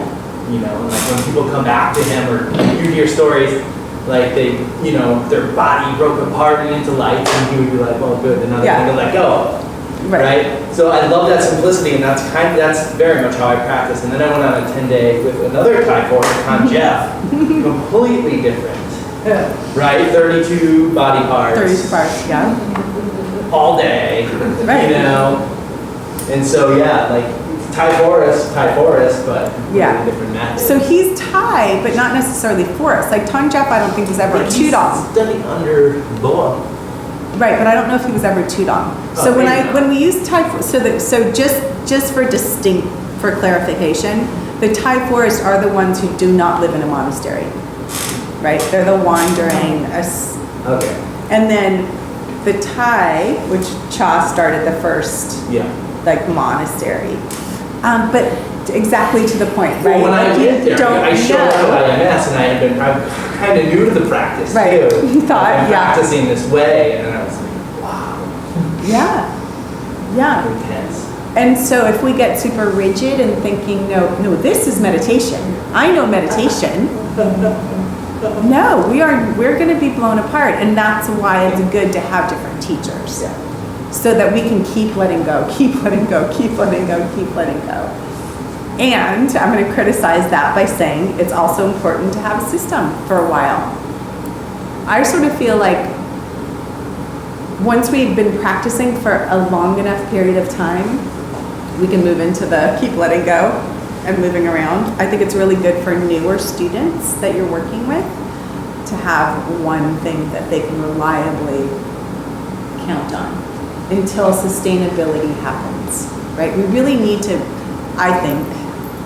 You know, and like when people come back to him, or you hear stories, like they, you know, their body broke apart and into lights, and he would be like, well, good, another thing to let go. Right. So I love that simplicity, and that's very much how I practice. And then I went on a 10-day with another Thai forest, Khan Jeff, completely different. Right, 32 body parts. 32 parts, yeah. All day. Right. You know, and so yeah, like Thai forest, but Yeah. different methods. So he's Thai, but not necessarily forest. Like Tong-Jap, I don't think was ever a Tudong. Studying under Boa. Right, but I don't know if he was ever Tudong. So when we use Thai, so just for clarification, the Thai forests are the ones who do not live in a monastery, right? They're the wandering. Okay. And then the Thai, which Cha started the first, like monastery, but exactly to the point, right? Well, when I went there, I showed up at IMS, and I had been kind of new to the practice right. too. You thought, I've been practicing this way, and I was like, wow. Yeah. Intense. And so if we get super rigid and thinking, no, this is meditation. I know meditation. No, we're going to be blown apart, and that's why it's good to have different teachers, so that we can keep letting go, keep letting go, keep letting go, keep letting go. And I'm going to criticize that by saying it's also important to have a system for a while. I sort of feel like once we've been practicing for a long enough period of time, we can move into the keep letting go and moving around. I think it's really good for newer students that you're working with to have one thing that they can reliably count on until sustainability happens, right? We really need to, I think,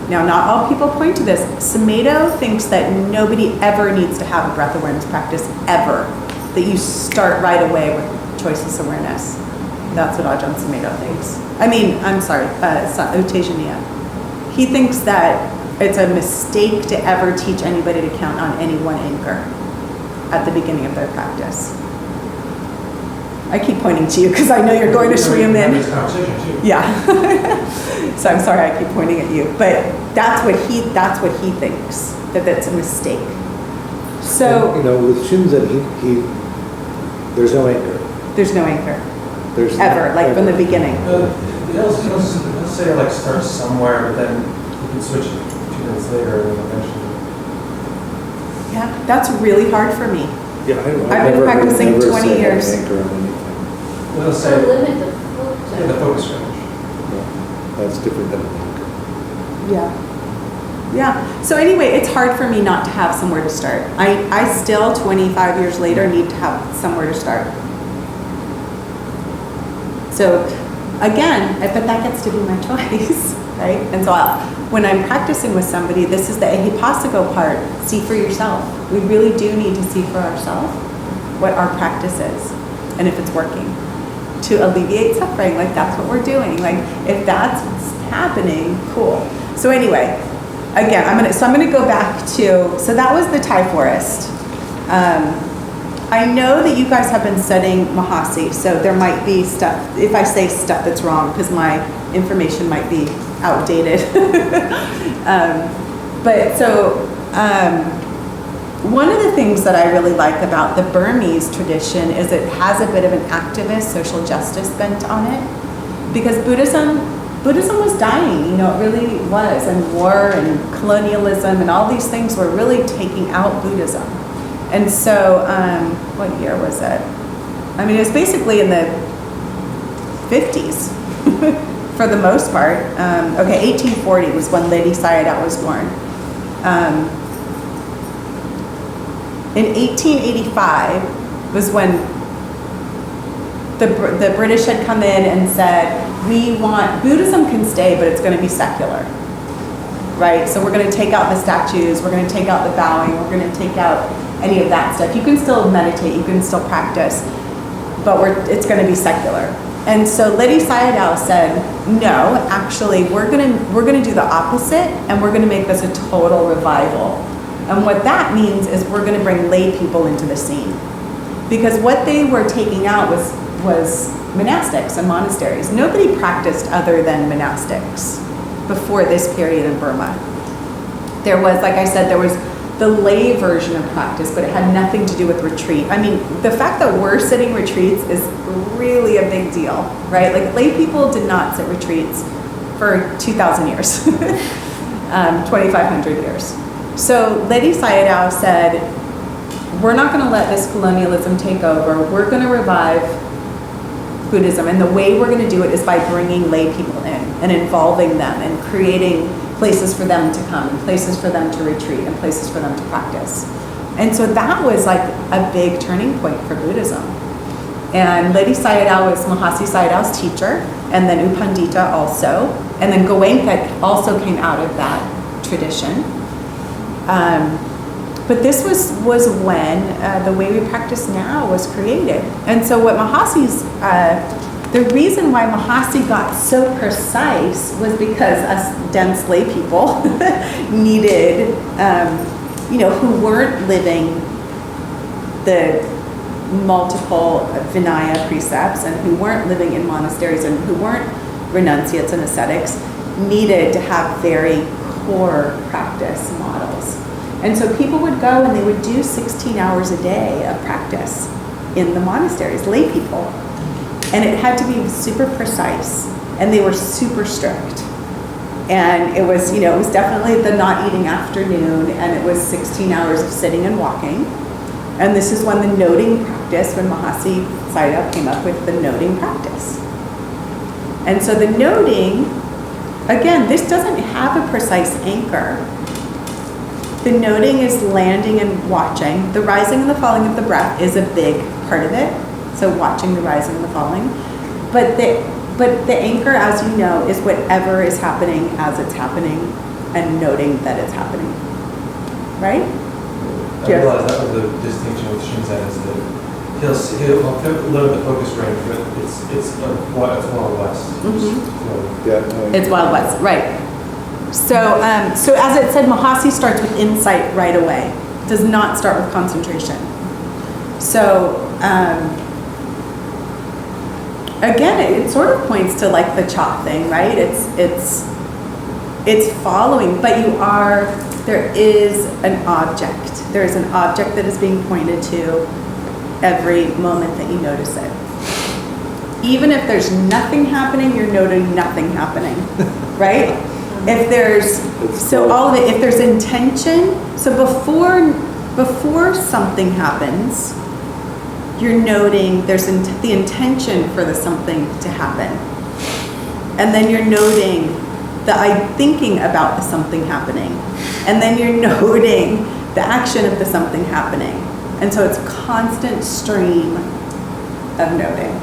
now not all people point to this, Sumedho thinks that nobody ever needs to have a breath awareness practice ever, that you start right away with choiceless awareness. That's what Ajahn Sumedho thinks. U Tejaniya. He thinks that it's a mistake to ever teach anybody to count on any one anchor at the beginning of their practice. I keep pointing to you because I know you're going to Sri Amin. Yeah. So I'm sorry I keep pointing at you, but that's what he thinks, that's a mistake. So and, with Shinzen, there's no anchor. There's no anchor, There's ever, like from the beginning. He'll say like start somewhere, but then you can switch it 2 minutes later and then eventually. Yeah, that's really hard for me. Yeah, I've been practicing 20 years. Anchor on anything. He'll So say, limit the flow in the to. focus range. Yeah, that's different than an anchor. Yeah. Yeah. So anyway, it's hard for me not to have somewhere to start. I still, 25 years later, need to have somewhere to start. So again, but that gets to be my choice, right? And so when I'm practicing with somebody, this is the ehipasago part. See for yourself. We really do need to see for ourselves what our practice is and if it's working. To alleviate suffering, like that's what we're doing. Like if that's what's happening, cool. So anyway, again, I'm gonna go back to, so that was the Thai forest. I know that you guys have been studying Mahasi, so there might be stuff, if I say stuff that's wrong, because my information might be outdated. One of the things that I really like about the Burmese tradition is it has a bit of an activist social justice bent on it, because Buddhism was dying, you know, it really was, and war and colonialism and all these things were really taking out Buddhism. And so, what year was it? I mean, it was basically in the 50s for the most part. 1840 was when Ledi Sayadaw was born. In 1885 was when the British had come in and said, we want, Buddhism can stay, but it's going to be secular, right? So we're going to take out the statues, we're going to take out the bowing, we're going to take out any of that stuff. You can still meditate, you can still practice, but it's going to be secular. And so Ledi Sayadaw said, no, actually, we're going to do the opposite, and we're going to make this a total revival. And what that means is we're going to bring lay people into the scene. Because what they were taking out was monastics and monasteries. Nobody practiced other than monastics before this period in Burma. There was, like I said, there was the lay version of practice, but it had nothing to do with retreat. I mean, the fact that we're sitting retreats is really a big deal, right? Like lay people did not sit retreats for 2,000 years, 2,500 years. So Ledi Sayadaw said, we're not going to let this colonialism take over. We're going to revive Buddhism. And the way we're going to do it is by bringing lay people in and involving them and creating places for them to come and places for them to retreat and places for them to practice. And so that was like a big turning point for Buddhism. And Ledi Sayadaw was Mahasi Sayadaw's teacher, and then U Pandita also. And then Goenka also came out of that tradition. But this was when the way we practice now was created. And so what Mahasi's, the reason why Mahasi got so precise was because us dense lay people needed, who weren't living the multiple Vinaya precepts and who weren't living in monasteries and who weren't renunciates and ascetics, needed to have very core practice models. And so people would go and they would do 16 hours a day of practice in the monasteries, lay people. And it had to be super precise, and they were super strict. And it was, it was definitely the not eating afternoon, and it was 16 hours of sitting and walking. And this is when the noting practice, when Mahasi Sayadaw came up with the noting practice. And so the noting, again, this doesn't have a precise anchor. The noting is landing and watching. The rising and the falling of the breath is a big part of it. So watching the rising and the falling. But the anchor, as you know, is whatever is happening as it's happening and noting that it's happening. Right? I realized that was the distinction with Shinzen, is that he'll live the focus range, but it's Wild West. Mm-hmm. It's Wild West, right. So as it said, Mahasi starts with insight right away. It does not start with concentration. So, again, it sort of points to like the Cha thing, right? It's following, but there is an object. There is an object that is being pointed to every moment that you notice it. even if there's nothing happening, you're noting nothing happening, right? If there's, so all of it, if there's intention, so before something happens, you're noting there's the intention for the something to happen. And then you're noting I'm thinking about the something happening. And then you're noting the action of the something happening. And so it's constant stream of noting.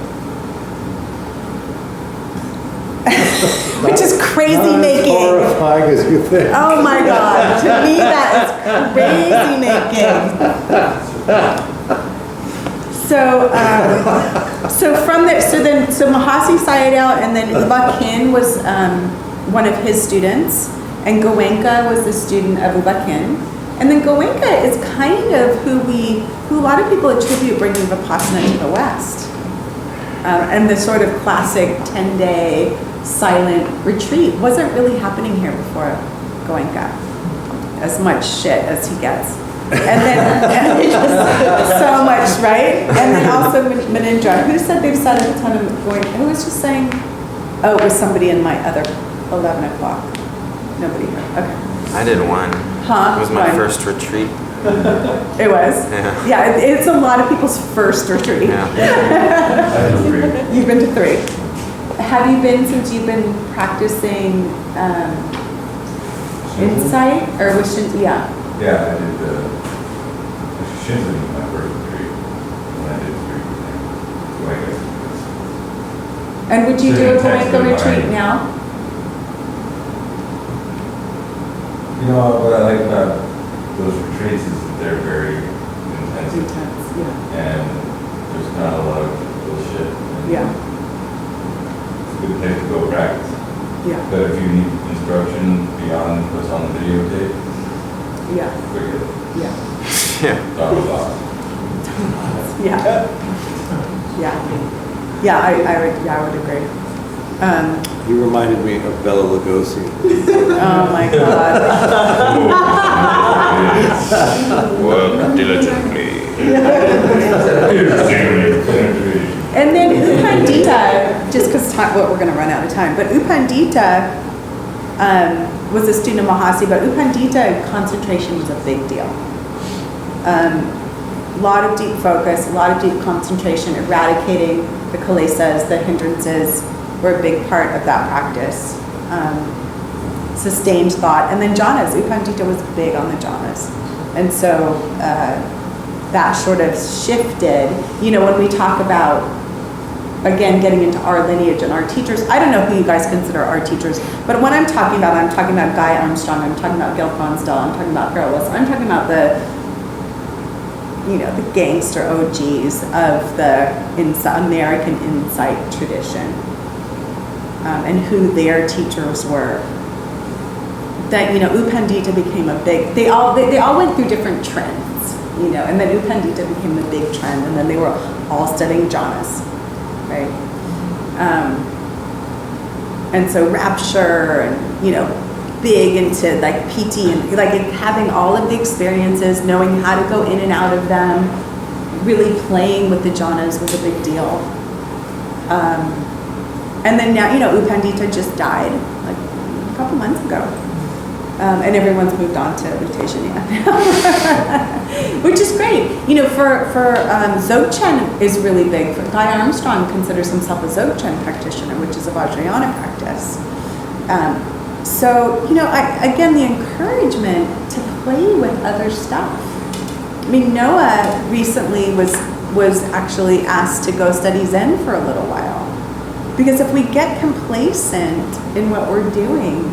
Which is crazy Not as making. horrifying as you think. Oh my God, to me that is crazy making. So Mahasi Sayadaw, and then Uba Khin was one of his students, and Goenka was the student of Uba Khin. And then Goenka is kind of who a lot of people attribute bringing Vipassana to the West. And the sort of classic 10-day silent retreat wasn't really happening here before Goenka. As much shit as he gets. And then so much, right? And then also Munindra. Who said they've said a ton of Goenka? Who was just saying? Oh, it was somebody in my other 11 o'clock. Nobody here. Okay. I did one. Huh? It was my One. first retreat. It was? Yeah. Yeah, it's a lot of people's first retreat. Yeah. You've been to 3. Have you been since you've been practicing insight? Or was Shinzen? Yeah. Yeah, I did Shinzen was my first retreat. When I did 3 with him. And would you do a Intense Goenka retreat environment. now? You know, what I like about those retreats is that they're very intensive. Intense, yeah. And there's not a lot of bullshit. And Yeah, It's a good place to go practice. yeah, But if you need instruction beyond what's on the videotape, yeah, forget it. yeah, Yeah. Talk about yeah. Yeah, I would agree. He reminded me of Bela Lugosi. Oh my God. Work diligently. And then Upandita, just because we're going to run out of time, but Upandita was a student of Mahasi, but Upandita concentration was a big deal. A lot of deep focus, a lot of deep concentration, eradicating the kilesas, the hindrances, were a big part of that practice. Sustained thought, and then jhanas. Upandita was big on the jhanas, and so that sort of shifted. You know, when we talk about, again, getting into our lineage and our teachers, I don't know who you guys consider our teachers, but when I'm talking about Guy Armstrong, I'm talking about Gil Fronsdal, I'm talking about Harold Wilson, I'm talking about the gangster OGs of the American insight tradition, and who their teachers were. That, Upandita became a big, they all went through different trends, and then Upandita became the big trend, and then they were all studying jhanas, right? And so rapture, and, big into like PT, and like having all of the experiences, knowing how to go in and out of them, really playing with the jhanas was a big deal. And then now, Upandita just died like a couple months ago. And everyone's moved on to meditation, which is great. For Dzogchen is really big. Guy Armstrong considers himself a Dzogchen practitioner, which is a Vajrayana practice. So, again, the encouragement to play with other stuff. I mean, Noah recently was actually asked to go study Zen for a little while. Because if we get complacent in what we're doing,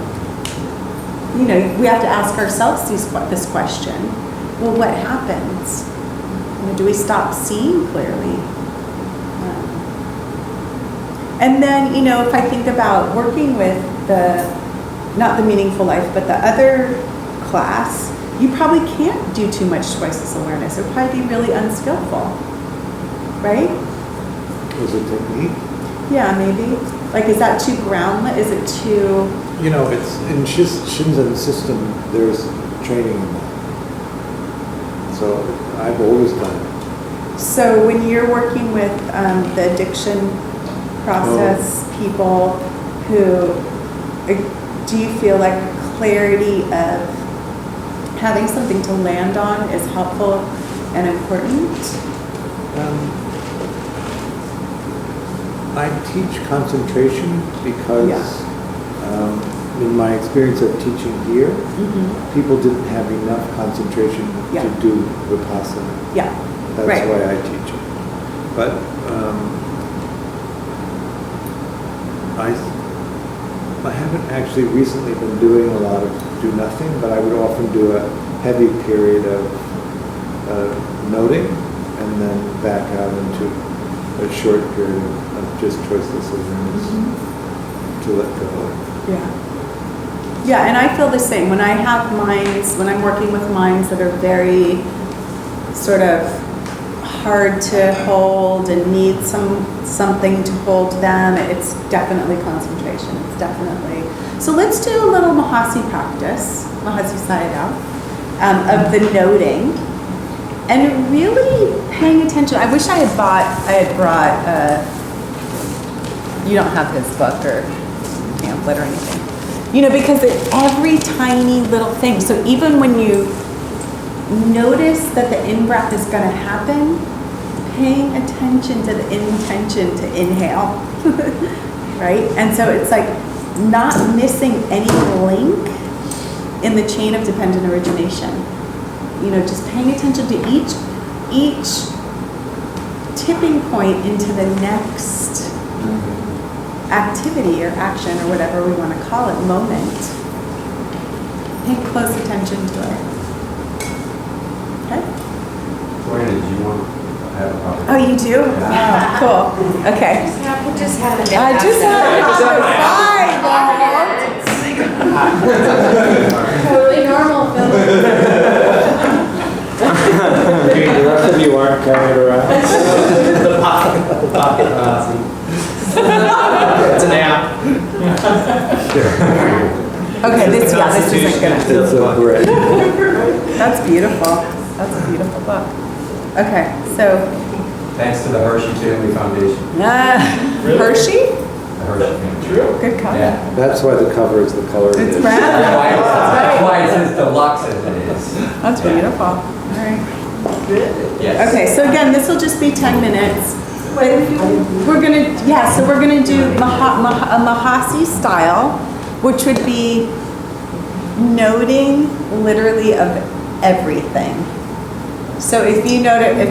we have to ask ourselves this question. Well, what happens? Do we stop seeing clearly? And then, if I think about working with not the Meaningful Life, but the other class, you probably can't do too much choices awareness. It would probably be really unskillful, right? Was it technique? Yeah, maybe. Like, is that too groundless? Is it too... It's in Shinzen system, there's training in that. So I've always done it. So when you're working with the addiction process people who, do you feel like clarity of having something to land on is helpful and important? I teach concentration because, in my experience of teaching here, people didn't have enough concentration to do Vipassana. Yeah. That's Right. why I teach it. But I haven't actually recently been doing a lot of do nothing, but I would often do a heavy period of noting and then back out into a short period of just choiceless awareness to let go. Yeah. Yeah, and I feel the same. When I have minds, when I'm working with minds that are very sort of hard to hold and need something to hold them, it's definitely concentration. It's definitely. So let's do a little Mahasi practice, Mahasi Sayadaw, of the noting. And really paying attention. I wish I had brought, you don't have his book or pamphlet or anything. You know, because every tiny little thing. So even when you notice that the in-breath is going to happen, paying attention to the intention to inhale, right? And so it's like not missing any link in the chain of dependent origination. You know, just paying attention to each tipping point into the next activity or action or whatever we want to call it, moment. Pay close attention to it. Okay? Joanna, did you want to have a copy? Oh, you do? Oh, cool. Okay. Just have it. I just have Totally normal, Phil. The rest of you aren't carrying it around. The pocket Mahasi. It's an app. Okay, this isn't good. It's a bread. That's beautiful. That's a beautiful book. Okay, so, Thanks to the Hershey Family Foundation. Hershey? The Hershey family. Good cover. Yeah. That's why the cover is the color it It's is. brown. That's why it's as deluxe as it is. That's beautiful. All right. Yes. Okay, so again, this will just be 10 minutes. But we're gonna, so we're gonna do a Mahasi style, which would be noting literally of everything. So if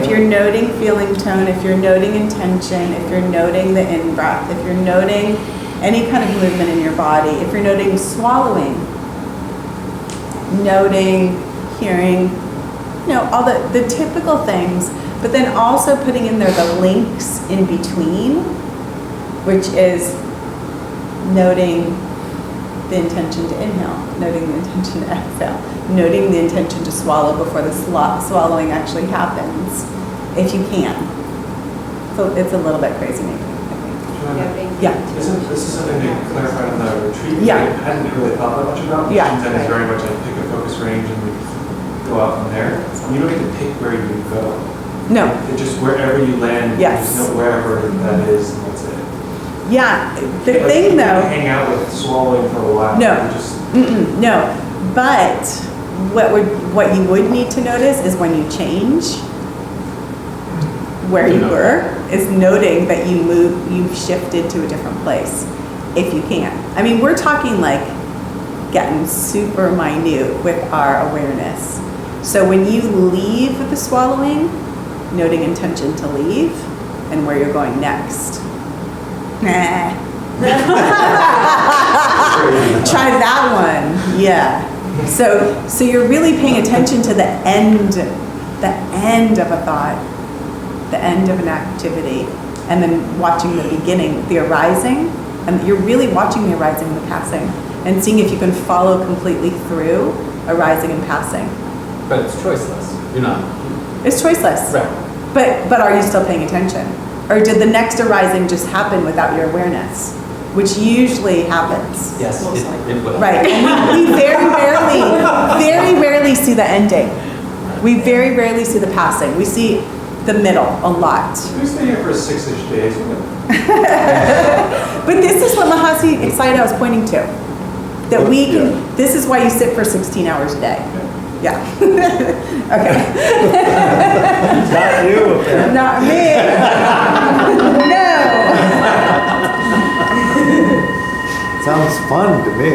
you're noting feeling tone, if you're noting intention, if you're noting the in-breath, if you're noting any kind of movement in your body, if you're noting swallowing, noting, hearing, all the typical things, but then also putting in there the links in between, which is noting the intention to inhale, noting the intention to exhale, noting the intention to swallow before the swallowing actually happens, if you can. So it's a little bit crazy maybe, I think. Yeah. This is something they clarified on the retreat. Yeah. I hadn't really thought that much about. Yeah. And it's very much like pick a focus range and we go out from there. You don't get to pick where you go. No. It's just wherever you land, Yes. just know wherever that is, and that's it. Yeah, the Like, thing you can though. hang out with swallowing for a while. No. You just No, but what you would need to notice is when you change where you were, is noting that you've shifted to a different place, if you can. I mean, we're talking like getting super minute with our awareness. So when you leave the swallowing, noting intention to leave and where you're going next. Nah. Try that one. Yeah. So you're really paying attention to the end of a thought, the end of an activity, and then watching the beginning, the arising, and you're really watching the arising and the passing, and seeing if you can follow completely through arising and passing. But it's choiceless. You're not. It's choiceless. Right. But are you still paying attention? Or did the next arising just happen without your awareness? Which usually happens. Yes, it will. Right, and we very rarely see the ending. We very rarely see the passing. We see the middle a lot. We stay here for 6-ish days. But this is what Mahasi excited I was pointing to. That we can, this is why you sit for 16 hours a day. Yeah. Okay. Not you, apparently. Not me. No. Sounds fun to me.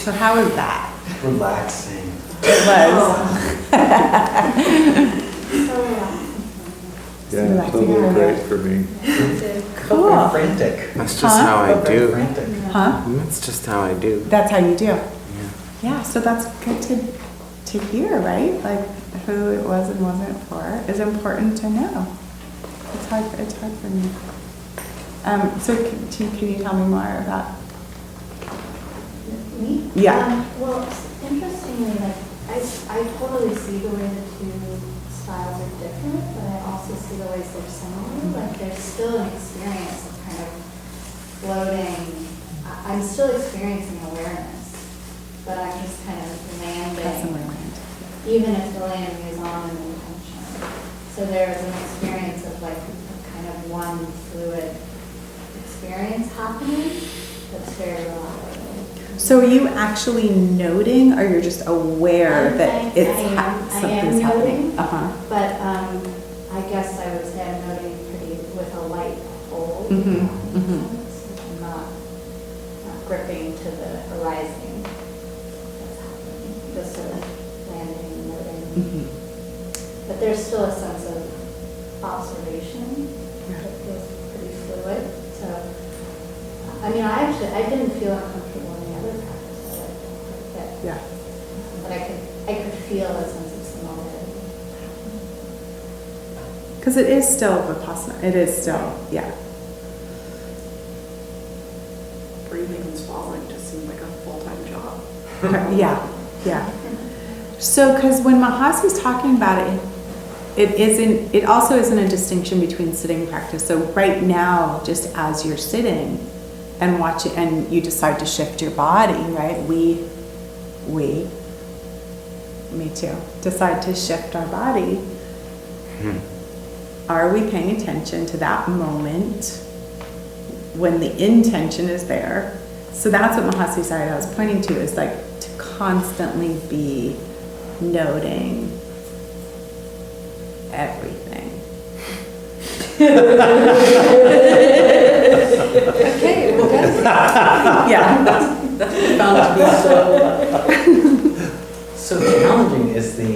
So how is that? Relaxing. It was. So relaxing. Yeah, Relaxing. totally great for me. Cool. Frantic. That's just Huh? how I do. Frantic. Huh? That's just how I do. That's how you do. Yeah. Yeah, so that's good to hear, right? Like who it was and wasn't for is important to know. It's hard for me. So can you tell me more about? Me? Yeah. Well, interestingly, like, I totally see the way the two styles are different, but I also see the ways they're similar. Like, there's still an experience of kind of floating. I'm still experiencing awareness, but I'm just kind of That's in my landing, mind. even if the landing is on an intention. So there's an experience of like a kind of one fluid experience happening that's very reliable. So are you actually noting, or you're just aware that something's happening? Noting, but I guess I would say I'm noting pretty with a light hold. Mhm, I'm not gripping to the arising that's happening, just sort of landing and noting. But there's still a sense of observation that feels pretty fluid. So, I mean, I didn't feel uncomfortable in the other practice. I liked it. Yeah. But I could feel a sense of similarity. Because it is still Vipassana. It is still, yeah. Breathing and swallowing just seemed like a full-time job. Yeah, yeah. So, because when Mahasi's talking about it, it also isn't a distinction between sitting practice. So right now, just as you're sitting and watching, and you decide to shift your body, right? We, me too, decide to shift our body. Are we paying attention to that moment when the intention is there? So that's what Mahasi Sayadaw was pointing to, is like to constantly be noting everything. Okay, well, that's, Yeah. That's found to be so challenging is the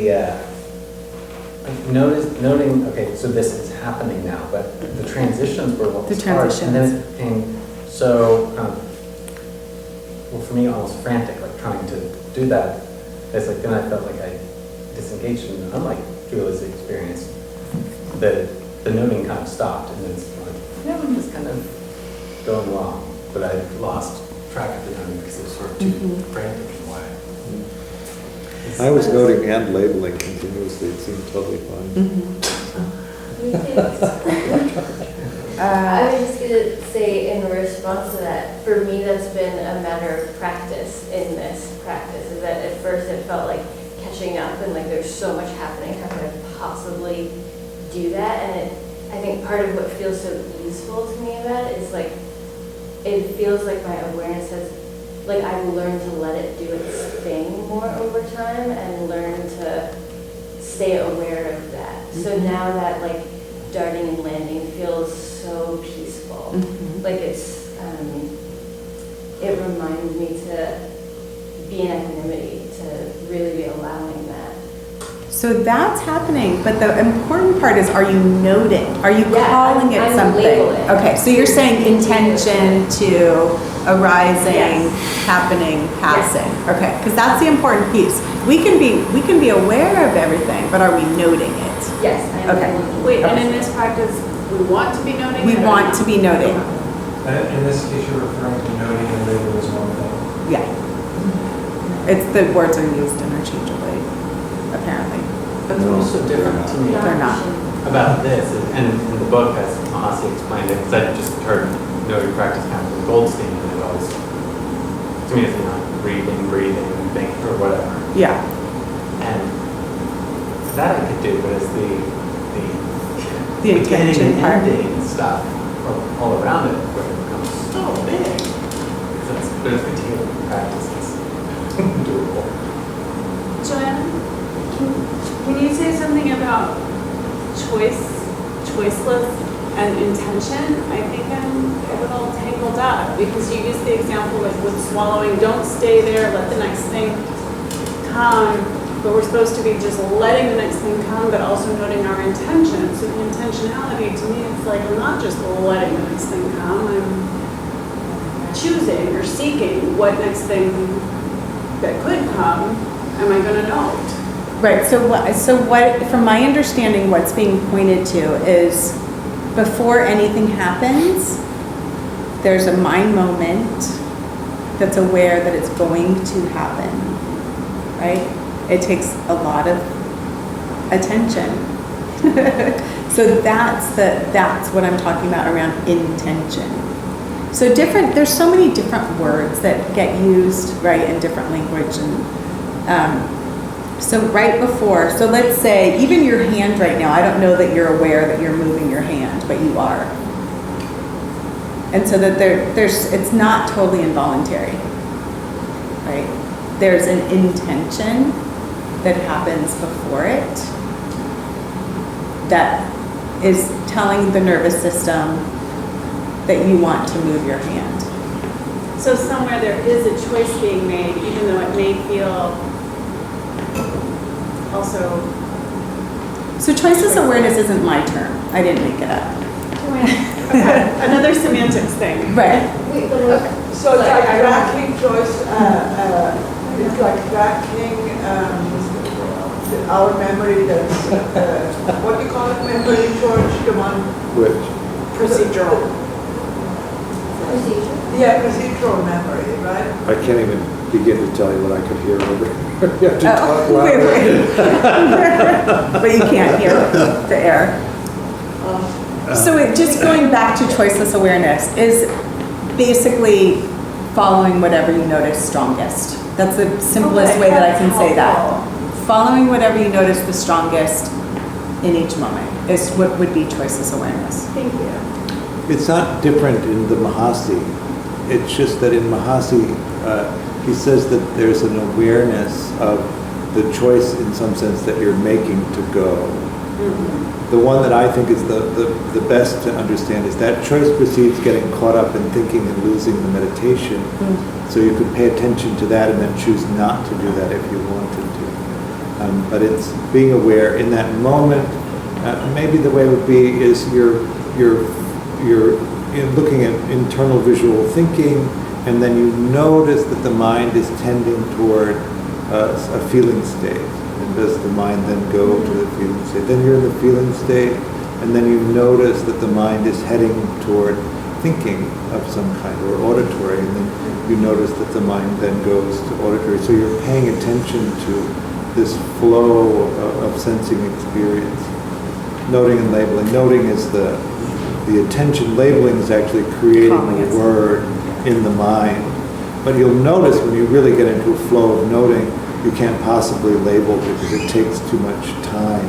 noting, okay, so this is happening now, but the transitions were what The was hard. And then transitions. it became so, well, for me, almost frantic, like trying to do that. It's like, then I felt like I disengaged, and unlike Julia's experience, the noting kind of stopped, and then it's like, yeah, I'm just kind of going along, but I lost track of the noting because it was sort of too frantic in a way. I was noting and labeling continuously. It seemed totally fine. I was just gonna say in response to that, for me that's been a matter of practice in this practice, is that at first it felt like catching up and like there's so much happening, how could I possibly do that? And I think part of what feels so easeful to me about it is like, it feels like my awareness has, like I've learned to let it do its thing more over time and learn to stay aware of that. So now that like darting and landing feels so peaceful. Like it's, it reminds me to be in equanimity, to really be allowing that. So that's happening, but the important part is, are you noting? Are you calling I'm it something? labeling. Okay, so you're saying intention to arising, happening, passing. Okay, because that's the important piece. We can be aware of everything, but are we noting it? Yes, I'm Okay. labeling. wait, and in this practice, we want to be noting? We it or want not? to be noting. In this case, you're referring to noting and labeling as one thing. Yeah. It's the words are used interchangeably, apparently. But they're also different to me They're not. about this, and in the book, as Mahasi explained it, because I just heard noting practice kind of with Goldstein, and it always, to me, it's not breathing, thinking, or whatever. Yeah. And that I could do, but it's the beginning intention and part. ending stuff all around it, where it becomes so big. But it's good to hear the practice. It's doable. Joanna, can you say something about choiceless and intention, I think I'm a little tangled up, because you used the example with swallowing, don't stay there, let the next thing come, but we're supposed to be just letting the next thing come, but also noting our intention. So the intentionality, to me, it's like, I'm not just letting the next thing come, I'm choosing or seeking what next thing that could come am I gonna note. Right, so what, from my understanding, what's being pointed to is before anything happens, there's a mind moment that's aware that it's going to happen, right? It takes a lot of attention. So that's what I'm talking about around intention. So there's so many different words that get used, right, in different language. And so right before, so let's say even your hand right now, I don't know that you're aware that you're moving your hand, but you are. And so that it's not totally involuntary, right? There's an intention that happens before it that is telling the nervous system that you want to move your hand. So somewhere there is a choice being made, even though it may feel also. So choiceless awareness isn't my term. I didn't make it up. Another semantics thing. Right. So it's like tracking choice, it's like tracking our memory that's, what do you call it, memory, George, the one? Which? Procedural. Yeah, procedural memory, right? I can't even begin to tell you what I could hear over. You have to talk Wait. louder. But you can't hear the air. So just going back to choiceless awareness is basically following whatever you notice strongest. That's the simplest way that I can say that. Following whatever you notice the strongest in each moment is what would be choiceless awareness. Thank you. It's not different in the Mahasi. It's just that in Mahasi, he says that there's an awareness of the choice in some sense that you're making to go. Mm-hmm. The one that I think is the best to understand is that choice precedes getting caught up in thinking and losing the meditation. Mm-hmm. So you could pay attention to that and then choose not to do that if you wanted to. But it's being aware in that moment. Maybe the way it would be is you're looking at internal visual thinking, and then you notice that the mind is tending toward a feeling state. And does the mind then go to the feeling state? Then you're in the feeling state, and then you notice that the mind is heading toward thinking of some kind, or auditory, and then you notice that the mind then goes to auditory. So you're paying attention to this flow of sensing experience. Noting and labeling. Noting is the attention. Labeling is actually creating a word in the mind. But you'll notice when you really get into a flow of noting, you can't possibly label because it takes too much time.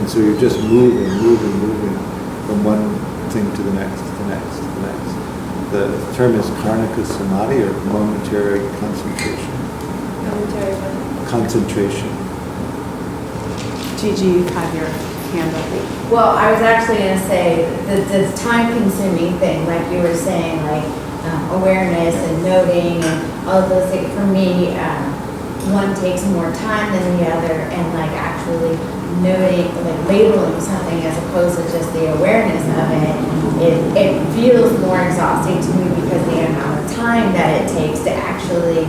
And so you're just moving from one thing to the next, to the next, to the next. The term is karnika samadhi, or momentary concentration. Momentary concentration. Gigi, you have your hand up. Well, I was actually going to say the time-consuming thing, like you were saying, like awareness and noting and all of those things. For me, one takes more time than the other, and like actually noting, like labeling something as opposed to just the awareness of it feels more exhausting to me because the amount of time that it takes to actually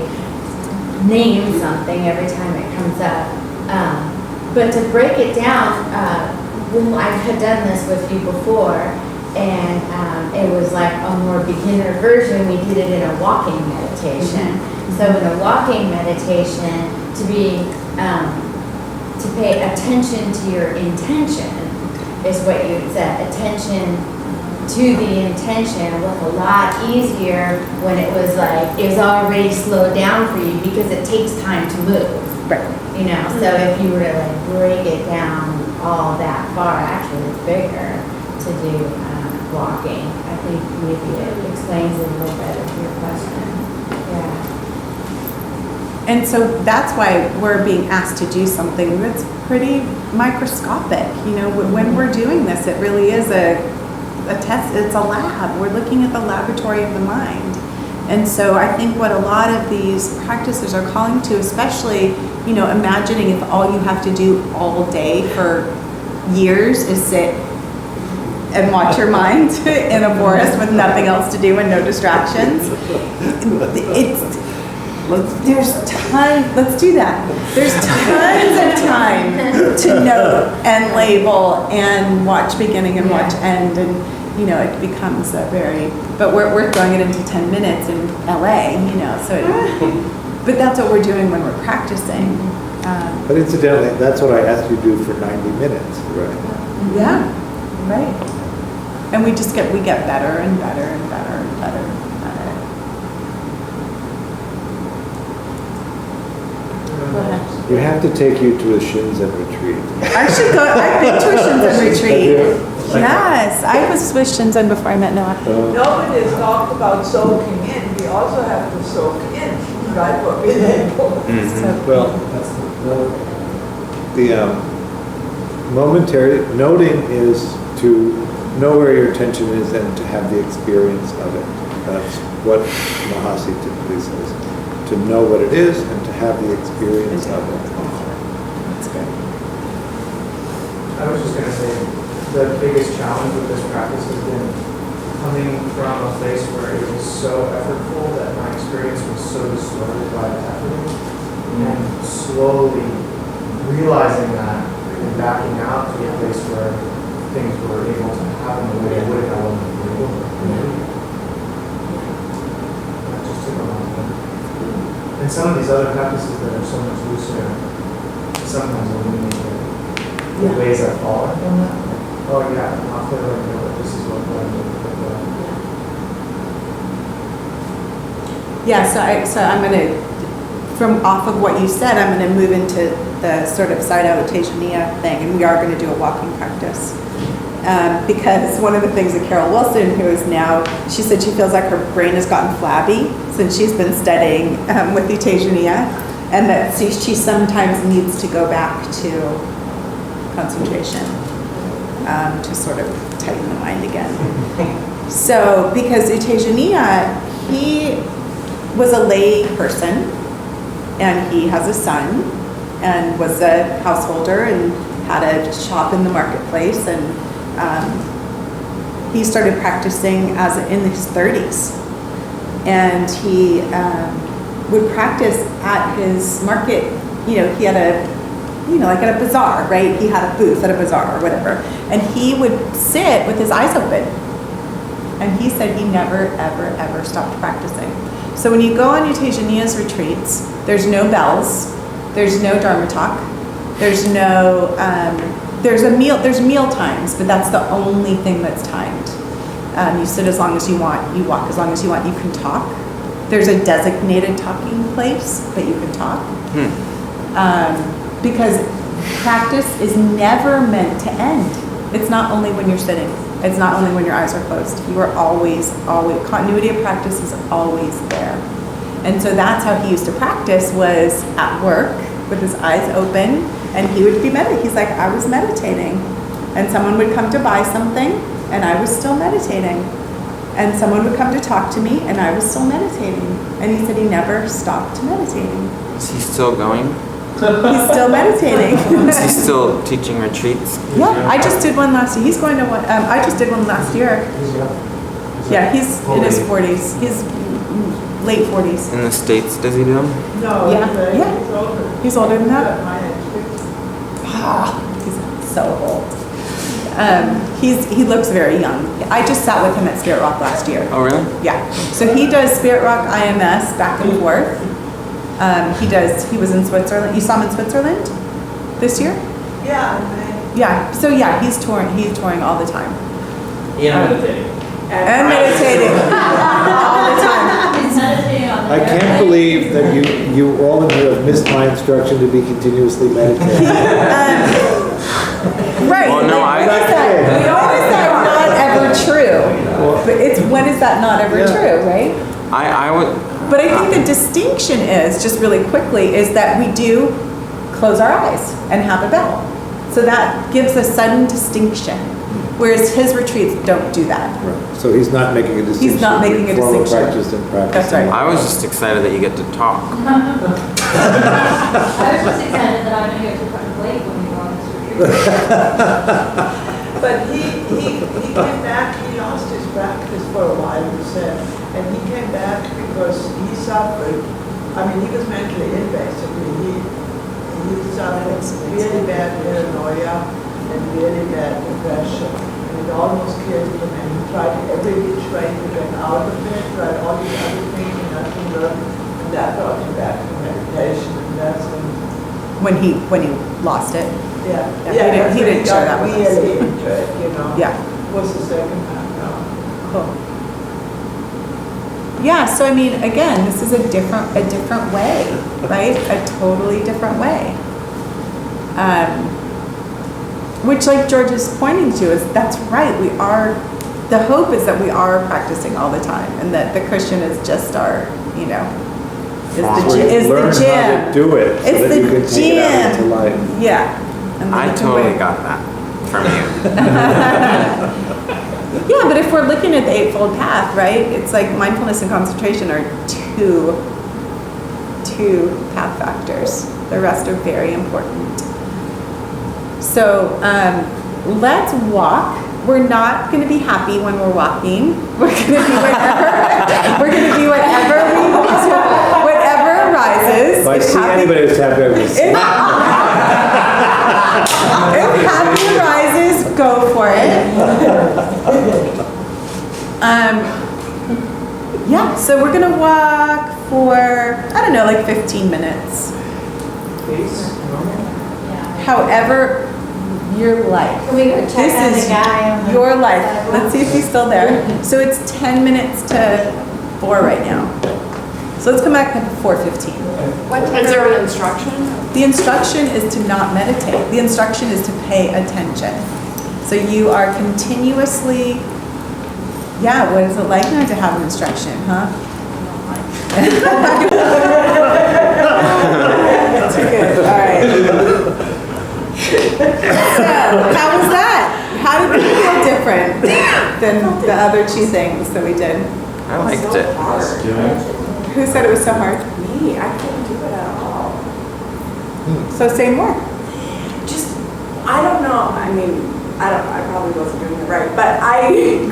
name something every time it comes up. But to break it down, when I had done this with you before, and it was like a more beginner version, we did it in a walking meditation. So in a walking meditation, to pay attention to your intention is what you said. Attention to the intention was a lot easier when it was already slowed down for you because it takes time to move. Right. You know, so if you were to like break it down all that far, actually it's bigger to do walking. I think maybe it explains it a little better to your question. Yeah. And so that's why we're being asked to do something that's pretty microscopic. You know, when we're doing this, it really is a test, it's a lab. We're looking at the laboratory of the mind. And so I think what a lot of these practices are calling to, especially, imagining if all you have to do all day for years is sit and watch your mind in a forest with nothing else to do and no distractions. There's time, let's do that. There's tons of time to note and label and watch beginning and watch end, and it becomes a very, but we're throwing it into 10 minutes in LA, but that's what we're doing when we're practicing. But incidentally, that's what I asked you to do for 90 minutes, right? Yeah, right. And we get better and better and better and better at it. Go ahead. We have to take you to a Shinzen retreat. I've been to a Shinzen retreat. Yes, I was with Shinzen before I met Noah. Nobody has talked about soaking in. We also have to soak in, right? What we're there for. Well, the momentary noting is to know where your attention is and to have the experience of it. That's what Mahasi typically says. To know what it is and to have the experience of it. That's good. I was just going to say, the biggest challenge with this practice has been coming from a place where it was so effortful that my experience was so distorted by the effort, and slowly realizing that and backing out to a place where things were able to happen the way they would if I wasn't able to. That just took a long time. And some of these other practices that are so much looser sometimes eliminate the ways I've fallen from that. Oh yeah, I'll feel like, but this is what I'm doing. Yeah, so I'm going to, from off of what you said, I'm going to move into the sort of Sayadaw Tejaniya thing, and we are going to do a walking practice. Because one of the things that Carol Wilson, who is now, she said she feels like her brain has gotten flabby since she's been studying with the Tejaniya, and that she sometimes needs to go back to concentration to sort of tighten the mind again. So, because Tejaniya, he was a lay person, and he has a son, and was a householder, and had a shop in the marketplace, and he started practicing in his 30s, and he would practice at his market. He had like at a bazaar, right? He had a booth at a bazaar or whatever, and he would sit with his eyes open. And he said he never, ever, ever stopped practicing. So when you go on your Tejaniya's retreats, there's no bells, there's no Dharma talk, there's no, there's meal times, but that's the only thing that's timed. You sit as long as you want, you walk as long as you want, you can talk. There's a designated talking place, but you can talk. Because practice is never meant to end. It's not only when you're sitting. It's not only when your eyes are closed. You are always, continuity of practice is always there. And so that's how he used to practice, was at work with his eyes open, and he would be meditating. He's like, I was meditating. And someone would come to buy something, and I was still meditating. And someone would come to talk to me, and I was still meditating. And he said he never stopped meditating. Is he still going? He's still meditating. Is he still teaching retreats? Yeah, I just did one last year. He's going to one, I just did one last year. Yeah, he's in his 40s. He's late 40s. In the States, does he do them? No, Yeah. he's older. He's older than that? My age, 50. He's so old. He looks very young. I just sat with him at Spirit Rock last year. Oh, really? Yeah. So he does Spirit Rock IMS back and forth. He was in Switzerland. You saw him in Switzerland this year? Yeah. Yeah. So yeah, he's touring all the time. Yeah, meditating. And meditating all the time. He's meditating on the I can't believe that you all of you have missed my instruction to be continuously meditating. Right. Well, no, when is that not ever true? But it's when is that not ever true, right? I would. But I think the distinction is, just really quickly, is that we do close our eyes and have a bell. So that gives a sudden distinction, whereas his retreats don't do that. Right. So he's not making a distinction. He's not making a between formal distinction. practice and practice. That's right. I was just excited that you get to talk. I was just excited that I don't get to put Blake when we go on this retreat. But he came back, he lost his practice for a while, he said, and he came back because he suffered, I mean, he was mentally ill basically, he suffered really bad paranoia and really bad depression, and it almost killed him, and he tried every which way to get out of it, tried all these other things, and nothing worked, and that brought him back to meditation, and that's When he lost it. yeah, he didn't share that with us. really into it, you know. Yeah. Was the second time now. Cool. Yeah, so I mean, again, this is a different way, right? A totally different way. Which, like George is pointing to, is that's right. The hope is that we are practicing all the time, and that the Christian is just our, is Learn the gym. how to do it so It's that the you can take it out into gym. life. Yeah. And then I you can totally wait. got that from you. Yeah, but if we're looking at the Eightfold Path, right, it's like mindfulness and concentration are two path factors. The rest are very important. So let's walk. We're not going to be happy when we're walking. We're going to be whatever arises. If I see anybody who's happy, I will see. If happy arises, go for it. Yeah, so we're gonna walk for, I don't know, like 15 minutes. However your life. Can we go check on the guy on the your life. Let's see if he's still there. So it's 10 minutes to 4 right now. So let's come back at 4:15. Is there an instruction? The instruction is to not meditate. The instruction is to pay attention. So you are continuously, what is it like not to have an instruction, huh? Too good, all right. So, how was that? How did it feel different than the other 2 things that we did? I liked it. Who said it was so hard? Me, I couldn't do it at all. So say more. Just, I don't know, I mean, I probably wasn't doing it right, but I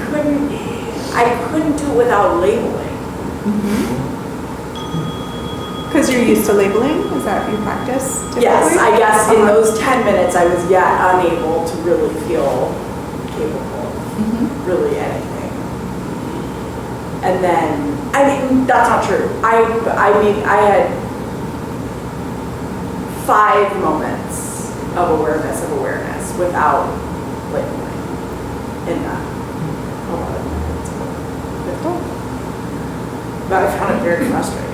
couldn't do it without labeling. Because you're used to labeling? Is that your practice? Typically? Yes, I guess in those 10 minutes, I was yet unable to really feel capable of really anything. And then, I mean, that's not true. I mean, I had 5 moments of awareness without labeling in that 11 minutes. But I found it very frustrating.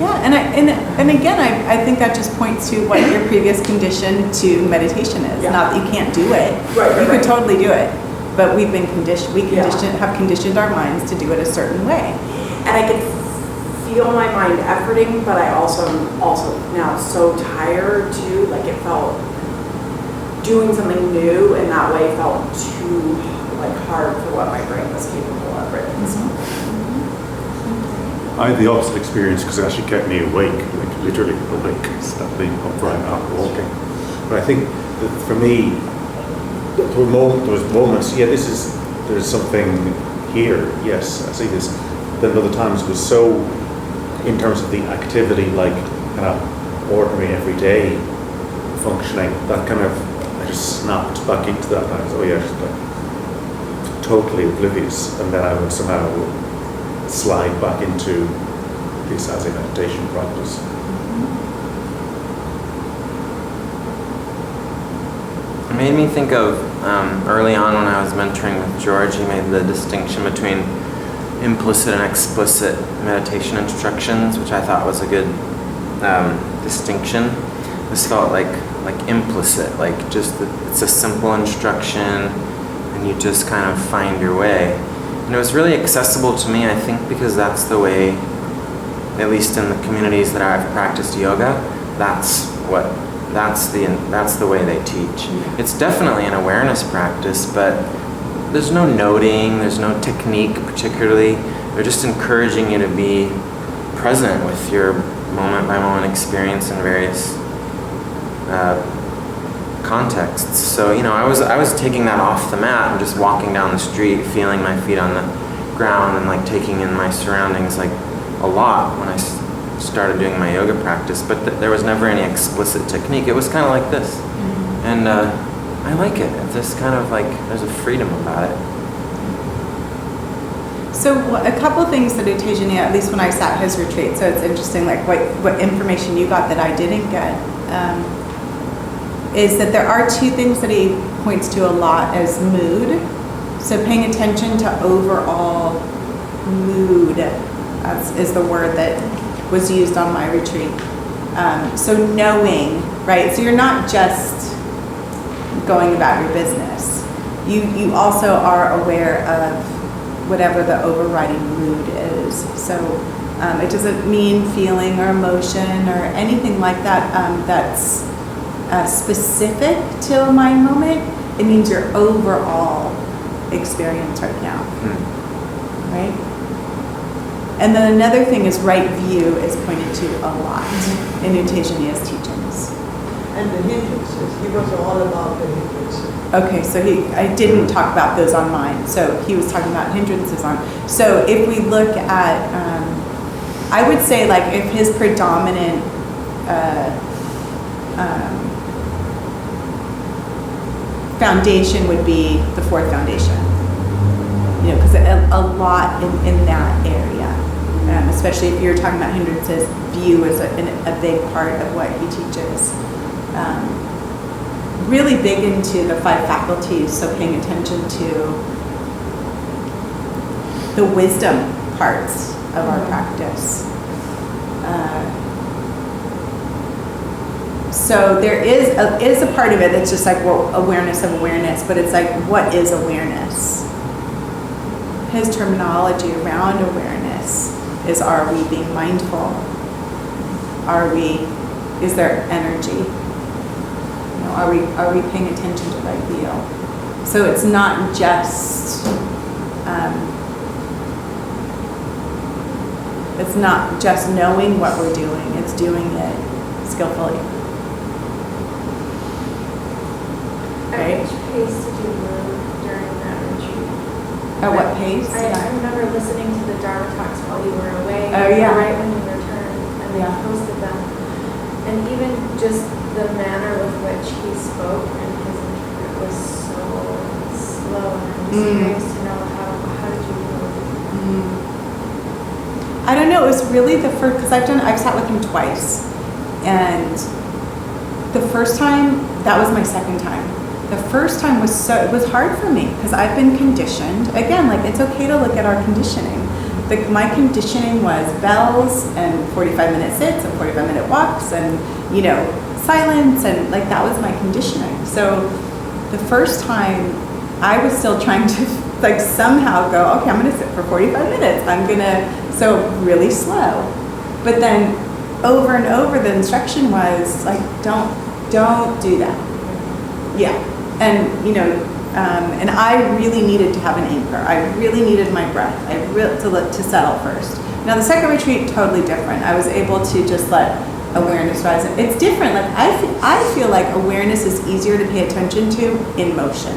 Yeah, and again, I think that just points to what your previous condition to meditation is. Not that you can't do it. You could totally do it, but we've been conditioned. Have conditioned our minds to do it a certain way. And I could feel my mind efforting, but I also now so tired too. Like it felt doing something new in that way felt too hard for what my brain was capable of right at this moment. I had the opposite experience because it actually kept me awake, like literally awake, standing upright after walking. But I think that for me, there was moments, there's something here, yes, I see this. Then other times it was so, in terms of the activity, like kind of ordinary everyday functioning, that kind of, I just snapped back into that. And I was, totally oblivious. And then I would somehow slide back into this as a meditation practice. It made me think of early on when I was mentoring with George, he made the distinction between implicit and explicit meditation instructions, which I thought was a good distinction. This felt like implicit, like just it's a simple instruction and you just kind of find your way. And it was really accessible to me, I think, because that's the way, at least in the communities that I've practiced yoga, that's what that's the way they teach. It's definitely an awareness practice, but there's no noting, there's no technique particularly. They're just encouraging you to be present with your moment-by-moment experience in various contexts. So, I was taking that off the mat and just walking down the street, feeling my feet on the ground and like taking in my surroundings like a lot when I started doing my yoga practice, but there was never any explicit technique. It was kind of like this. And I like it. It's just kind of like, there's a freedom about it. So a couple things that Tejani, at least when I sat his retreat, so it's interesting, like what information you got that I didn't get, is that there are two things that he points to a lot as mood. So paying attention to overall mood is the word that was used on my retreat. So knowing, right? So you're not just going about your business. You also are aware of whatever the overriding mood is. So it doesn't mean feeling or emotion or anything like that that's specific to a mind moment. It means your overall experience right now, right? And then another thing is right view is pointed to a lot in Tejani's teachings. And the hindrances, he was all about the hindrances. Okay, so I didn't talk about those on mine. So he was talking about hindrances on. So if we look at, I would say like if his predominant foundation would be the fourth foundation. Because a lot in that area, especially if you're talking about hindrances, view is a big part of what he teaches. Really big into the 5 faculties, so paying attention to the wisdom parts of our practice. So there is a part of it that's just like, well, awareness of awareness, but it's like, what is awareness? His terminology around awareness is, are we being mindful? Is there energy? Are we paying attention to what I feel? So it's not just knowing what we're doing, it's doing it skillfully. At which pace did you move during that retreat? At what pace? I remember listening to the Dharma talks while you were away. Oh, yeah. Right when you returned, and they posted them. And even just the manner with which he spoke and his interpret was so slow. And I'm just curious to know how did you move? I don't know. It was really the first, because I've sat with him twice, and the first time, that was my second time. The first time it was hard for me because I've been conditioned. Again, like it's okay to look at our conditioning. My conditioning was bells and 45-minute sits and 45-minute walks and, silence, and like that was my conditioning. So the first time I was still trying to like somehow go, okay, I'm gonna sit for 45 minutes. So really slow. But then over and over the instruction was like, don't do that. Yeah. And, and I really needed to have an anchor. I really needed my breath. To settle first. Now the second retreat, totally different. I was able to just let awareness rise. It's different. Like I feel like awareness is easier to pay attention to in motion.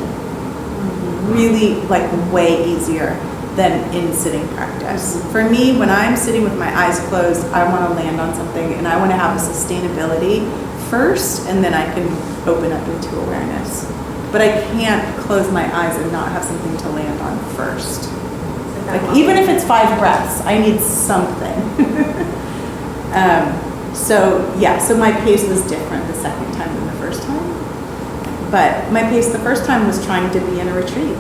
Really, like way easier than in sitting practice. For me, when I'm sitting with my eyes closed, I want to land on something and I want to have a sustainability first, and then I can open up into awareness. But I can't close my eyes and not have something to land on first. Like even if it's 5 breaths, I need something. So my pace was different the second time than the first time. But my pace the first time was trying to be in a retreat,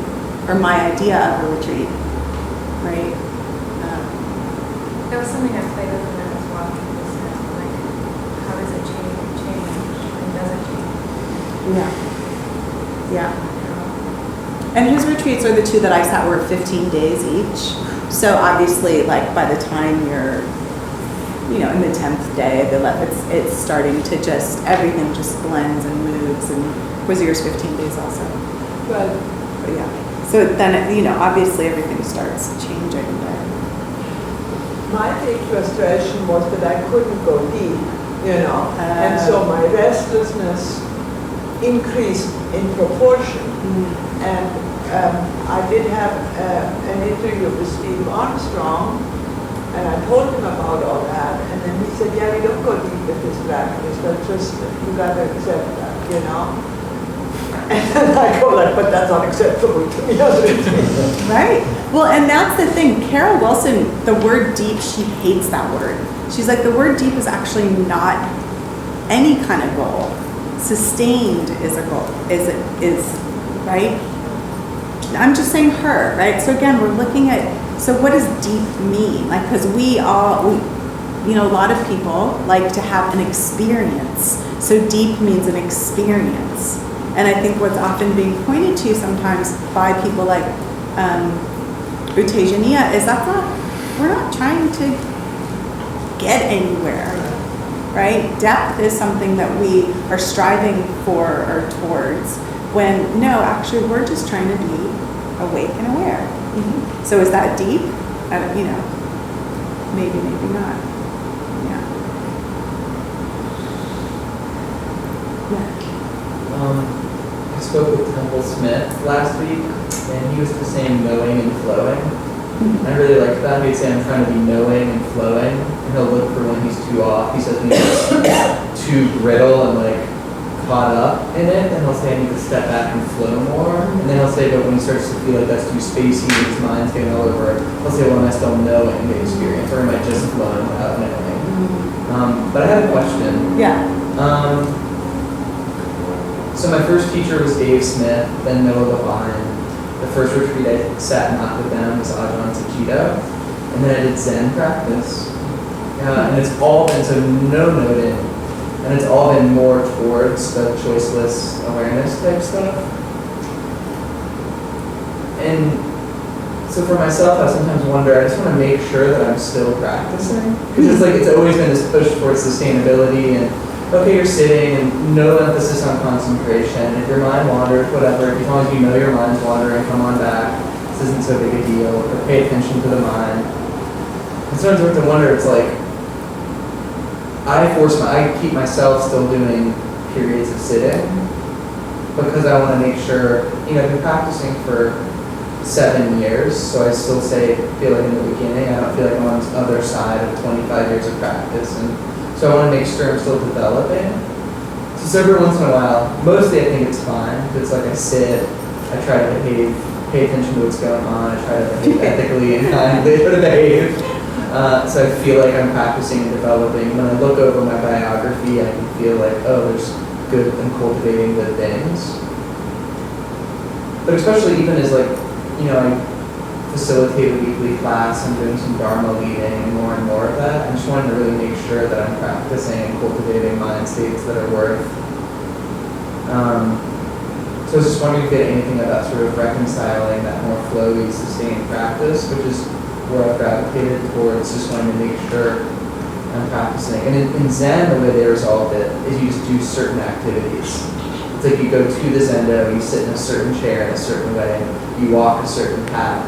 or my idea of a retreat, right? That was something I played with when I was walking this time. Like, how does it change and does it change? Yeah. And his retreats are the 2 that I sat were 15 days each. So obviously, like by the time you're you know, in the 10th day, it's starting to just, everything just blends and moves, and was yours 15 days also? Well, But yeah, so then, you know, obviously everything starts changing, but. my big frustration was that I couldn't go deep, you know, and so my restlessness increased in proportion. And I did have an interview with Steve Armstrong, and I told him about all that, and then he said, yeah, we don't go deep with this practice, but just, you gotta accept that, you know? And then I go like, but that's unacceptable to me. Right. Well, and that's the thing. Carol Wilson, the word deep, she hates that word. She's like, the word deep is actually not any kind of goal. Sustained is a goal, is right? I'm just saying her, right? So again, we're looking at, so what does deep mean? Like, because we, you know, a lot of people like to have an experience. So deep means an experience. And I think what's often being pointed to sometimes by people like Utejaniya is we're not trying to get anywhere, right? Depth is something that we are striving for or towards, when no, actually we're just trying to be awake and aware. So is that deep? I don't, you know, maybe not. Yeah. I spoke with Temple Smith last week, and he was just saying knowing and flowing. And I really liked that. He'd say, I'm trying to be knowing and flowing, and he'll look for when he's too off. He says when he's too brittle and like caught up in it, and he'll say I need to step back and flow more. And then he'll say, but when he starts to feel like that's too spacey and his mind's getting all over it, he'll say, well, am I still knowing the experience, or am I just flowing without knowing? But I had a question. Yeah. So my first teacher was Dave Smith, then Noah Levine. The first retreat I sat and knocked with them was Ajahn Suchito. And then I did Zen practice. And it's all been, so no noting, and it's all been more towards the choiceless awareness type stuff. And so for myself, I sometimes wonder, I just want to make sure that I'm still practicing. Because it's like, it's always been this push towards sustainability and, okay, you're sitting and no emphasis on concentration. If your mind wanders, whatever, as long as you know your mind's wandering, come on back. This isn't so big a deal. Or pay attention to the mind. And sometimes I have to wonder, it's like, I keep myself still doing periods of sitting because I want to make sure, you know, I've been practicing for 7 years, so I still feel like in the beginning, I don't feel like I'm on the other side of 25 years of practice. And so I want to make sure I'm still developing. So every once in a while, mostly I think it's fine. It's like I sit, I try to pay attention to what's going on, I try to behave ethically and kindly to behave. So I feel like I'm practicing and developing. When I look over my biography, I can feel like, oh, there's good and cultivating good things. But especially even as like, you know, I facilitate a weekly class, I'm doing some Dharma leading and more of that. I just wanted to really make sure that I'm practicing and cultivating mind states that are worth. So I was just wondering if you had anything about sort of reconciling that more flowy, sustained practice, which is where I've gravitated towards, just wanting to make sure I'm practicing. And in Zen, the way they resolved it is you just do certain activities. It's like you go to the Zendo, you sit in a certain chair in a certain way, you walk a certain path,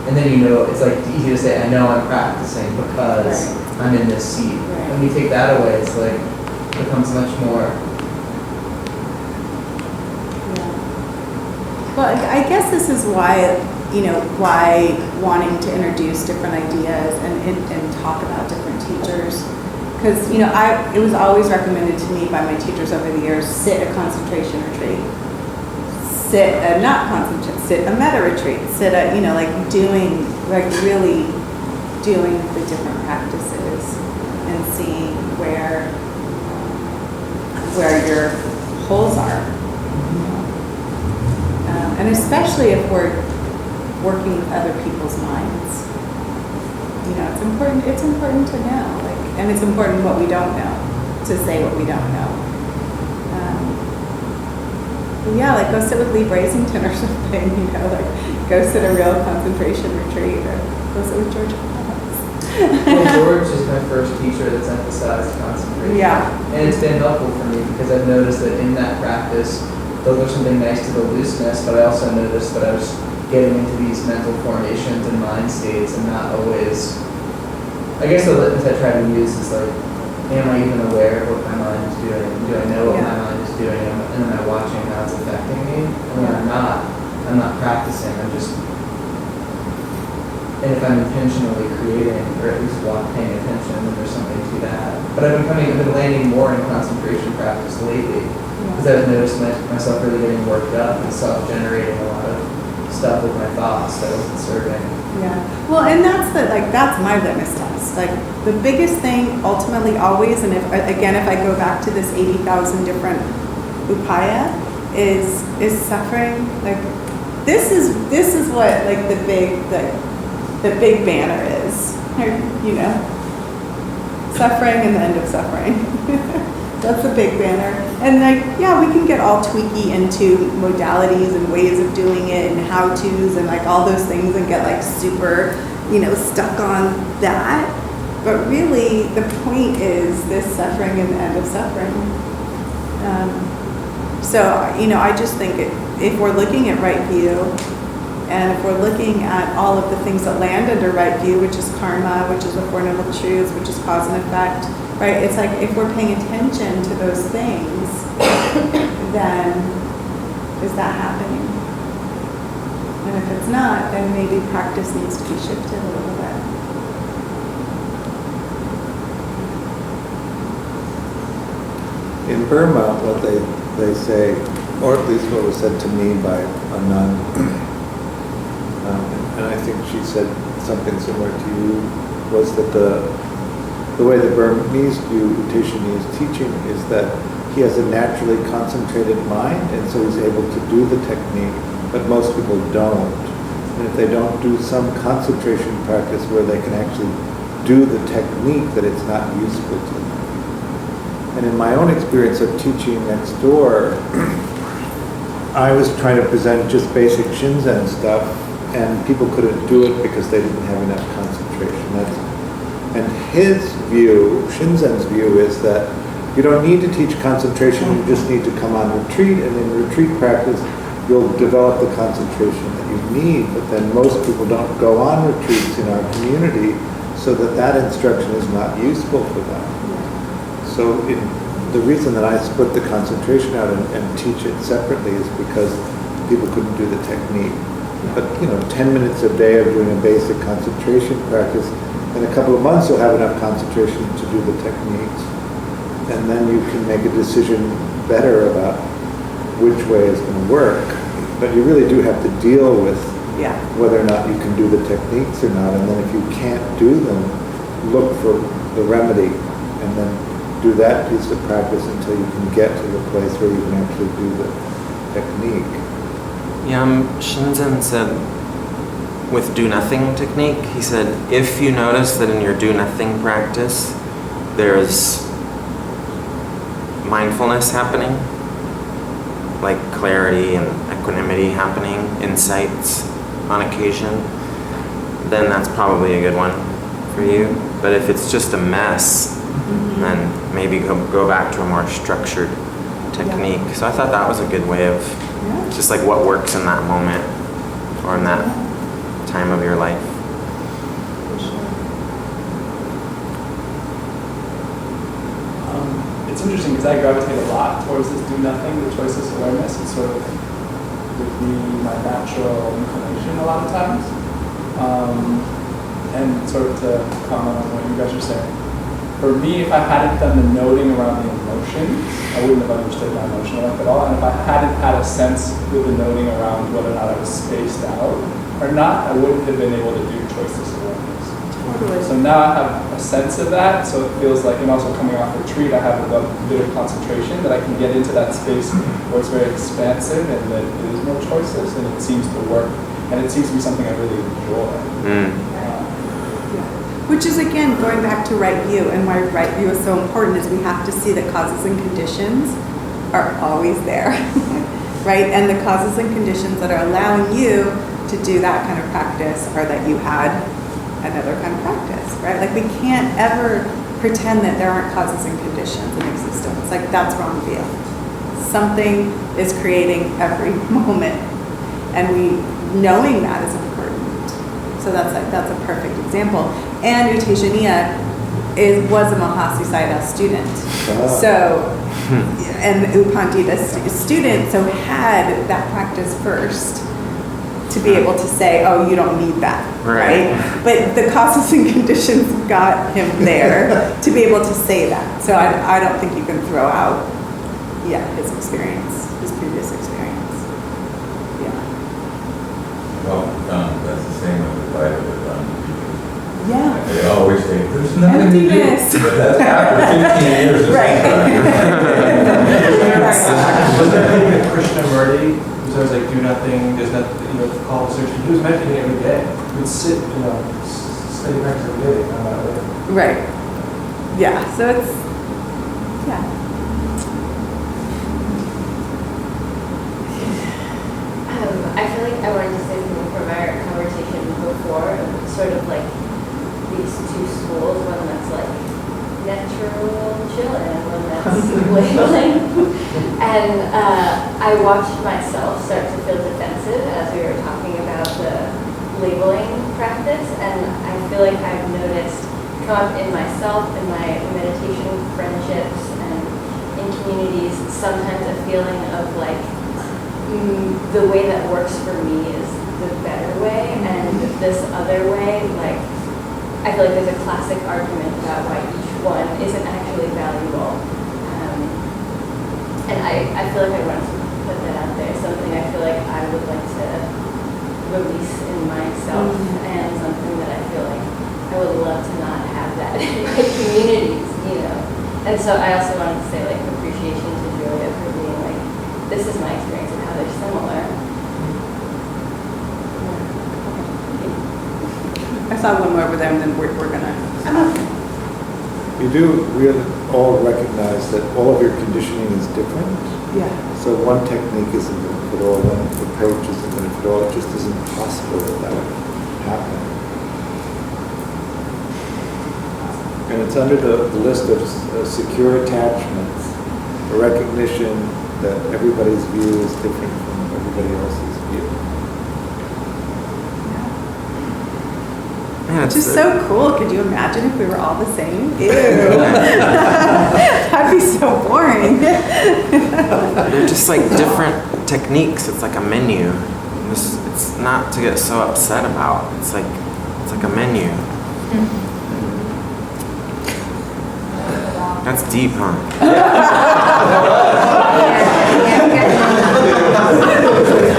and then you know, it's like easy to say, I know I'm practicing because I'm in this seat. Right. When you take that away, it's like, it becomes much more. Yeah. Well, I guess this is why, you know, why wanting to introduce different ideas and talk about different teachers. Because, you know, it was always recommended to me by my teachers over the years, sit a concentration retreat. Sit a meta retreat. Sit a, you know, like really doing the different practices and seeing where your holes are. And especially if we're working with other people's minds. You know, it's important to know, like, and it's important what we don't know, to say what we don't know. Yeah, like go sit with Lee Brasington or something, you know, like go sit a real concentration retreat or go sit with George Hawes. Well, George is my first teacher that's emphasized concentration. Yeah. And it's been helpful for me because I've noticed that in that practice, though there's something nice to the looseness, but I also noticed that I was getting into these mental formations and mind states and not always, I guess the litmus I try to use is like, am I even aware of what my mind is doing? Do I know what my mind is doing? And am I watching how it's affecting me? And when I'm not practicing, I'm just, and if I'm intentionally creating, or at least paying attention, then there's something to that. But I've been landing more in concentration practice lately, because I've noticed myself really getting worked up and self-generating a lot of stuff with my thoughts that wasn't serving. Yeah. Well, and that's my litmus test. Like the biggest thing ultimately always, and if I go back to this 80,000 different upaya, is suffering. Like this is what like the big banner is. You know, suffering and the end of suffering. That's the big banner. And like, yeah, we can get all tweaky into modalities and ways of doing it and how-tos and like all those things and get like super, stuck on that. But really, the point is this suffering and the end of suffering. I just think if we're looking at right view, and if we're looking at all of the things that land under right view, which is karma, which is the Four Noble Truths, which is cause and effect, right? It's like if we're paying attention to those things, then is that happening? And if it's not, then maybe practice needs to be shifted a little bit. In Burma, what they say, or at least what was said to me by a nun, and I think she said something similar to you, was that the way the Burmese view Teshini's teaching is that he has a naturally concentrated mind, and so he's able to do the technique, but most people don't. And if they don't do some concentration practice where they can actually do the technique, that it's not useful to them. And in my own experience of teaching next door, I was trying to present just basic Shinzen stuff, and people couldn't do it because they didn't have enough concentration. And his view, Shinzen's view, is that you don't need to teach concentration, you just need to come on retreat, and in retreat practice, you'll develop the concentration that you need. But then most people don't go on retreats in our community, so that instruction is not useful for them. So the reason that I split the concentration out and teach it separately is because people couldn't do the technique. But 10 minutes a day of doing a basic concentration practice, in a couple of months you'll have enough concentration to do the techniques. And then you can make a decision better about which way is going to work. But you really do have to deal with whether or not you can do the techniques or not. And then if you can't do them, look for the remedy and then do that piece of practice until you can get to the place where you can actually do the technique. Shinzen said, with do nothing technique, he said, if you notice that in your do nothing practice, there's mindfulness happening, like clarity and equanimity happening, insights on occasion, then that's probably a good one for you. But if it's just a mess, then maybe go back to a more structured technique. So I thought that was a good way of just like what works in that moment or in that time of your life. It's interesting because I gravitate a lot towards this do nothing, the choiceless awareness. It's sort of would be my natural inclination a lot of times. And sort of to comment on what you guys are saying. For me, if I hadn't done the noting around the emotions, I wouldn't have understood my emotional life at all. And if I hadn't had a sense with the noting around whether or not I was spaced out or not, I wouldn't have been able to do choiceless awareness. Totally. So now I have a sense of that, so it feels like, and also coming off retreat, I have a bit of concentration that I can get into that space where it's very expansive and that it is more choiceless, and it seems to work, and it seems to be something I really enjoy. Which is, again, going back to right view, and why right view is so important is we have to see that causes and conditions are always there, right? And the causes and conditions that are allowing you to do that kind of practice are that you had another kind of practice, right? Like we can't ever pretend that there aren't causes and conditions in existence. Like that's wrong view. Something is creating every moment, and knowing that is important. So that's a perfect example. And U Tejaniya was a Mahasi Sayadaw student. So, and U Pandita student, so had that practice first to be able to say, oh, you don't need that, right? But the causes and conditions got him there to be able to say that. So I don't think you can throw out, his experience, his previous experience. Yeah. Well, that's the same with the title of the teachers. Yeah. They always say, there's nothing to do. Emptiness. But that's after 15 years. Right. Was there anything that Krishnamurti, who says like do nothing, there's nothing, call the search, he was mentioning it every day. He would sit, study practice every day, come out later. Right. Yeah, so it's, I feel like I wanted to say something from our conversation before, sort of like these two schools, one that's like natural chill and one that's labeling. And I watched myself start to feel defensive as we were talking about the labeling practice, and I feel like I've noticed come up in myself, in my meditation friendships, and in communities, sometimes a feeling of like, the way that works for me is the better way, and this other way, like, I feel like there's a classic argument about why each one isn't actually valuable. And I feel like I want to put that out there, something I feel like I would like to release in myself, and something that I feel like I would love to not have that in my communities, And so I also wanted to say, like, appreciation to Julia for being like, this is my experience and how they're similar. I saw one more over there, and then we're gonna. You do really all recognize that all of your conditioning is different. Yeah. So one technique isn't going to fit all, one approach isn't going to fit all. It just isn't possible that would happen. And it's under the list of secure attachments, a recognition that everybody's view is different from everybody else's view. Which is so cool. Could you imagine if we were all the same? Ew. That'd be so boring. They're just like different techniques. It's like a menu. It's not to get so upset about. It's like a menu. That's deep, huh?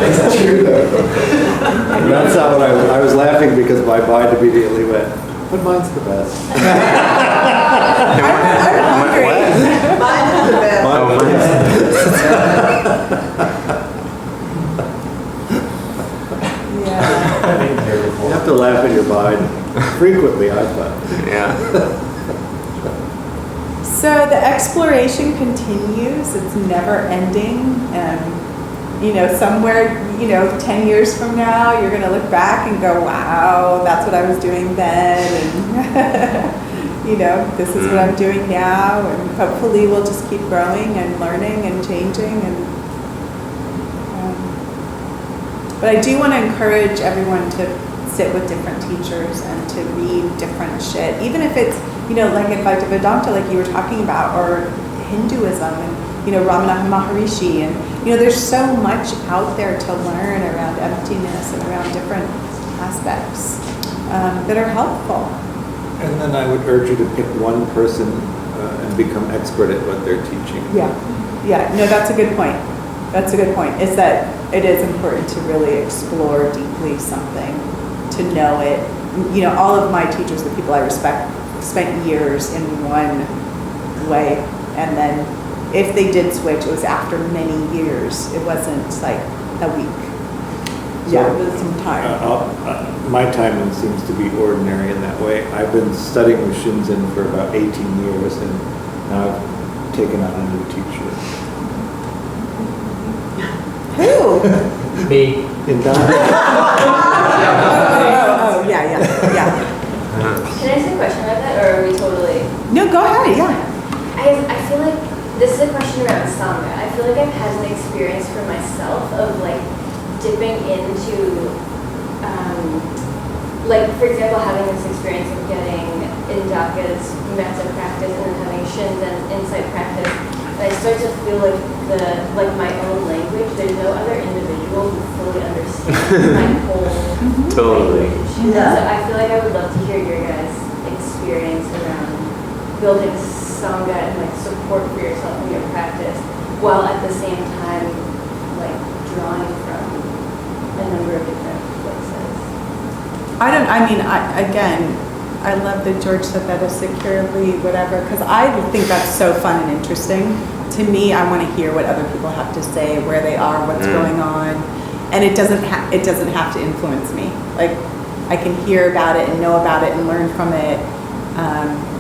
It's true though. That's not what I was laughing because my mind immediately went, but mine's the best. I'm hungry. Mine's the best. You have to laugh in your mind frequently, I find. Yeah. So the exploration continues. It's never ending. Somewhere, 10 years from now, you're going to look back and go, wow, that's what I was doing then. And, this is what I'm doing now. And hopefully we'll just keep growing and learning and changing. But I do want to encourage everyone to sit with different teachers and to read different shit. Even if it's, like Advaita Vedanta, like you were talking about, or Hinduism, and, Ramana Maharishi, and, there's so much out there to learn around emptiness and around different aspects that are helpful. And then I would urge you to pick one person and become expert at what they're teaching. Yeah, no, that's a good point. That's a good point, is that it is important to really explore deeply something, to know it. All of my teachers, the people I respect, spent years in one way, and then if they did switch, it was after many years. It wasn't like a week. It was some time. My timing seems to be ordinary in that way. I've been studying with Shinzen for about 18 years, and now I've taken on a new teacher. Who? Me. In Dharma. Oh, yeah. No, go ahead, yeah. I feel like this is a question around Sangha. I feel like I've had an experience for myself of like dipping into, like for example, having this experience of getting Indaka's metta practice and then having Shinzen's insight practice. And I start to feel like my own language. There's no other individual who fully understands my whole Totally. language. Yeah. So I feel like I would love to hear your guys' experience around building Sangha and like support for yourself in your practice, while at the same time like drawing from a number of different places. I love that George said that as securely, whatever, because I think that's so fun and interesting. To me, I want to hear what other people have to say, where they are, what's going on, and it doesn't have to influence me. Like, I can hear about it and know about it and learn from it,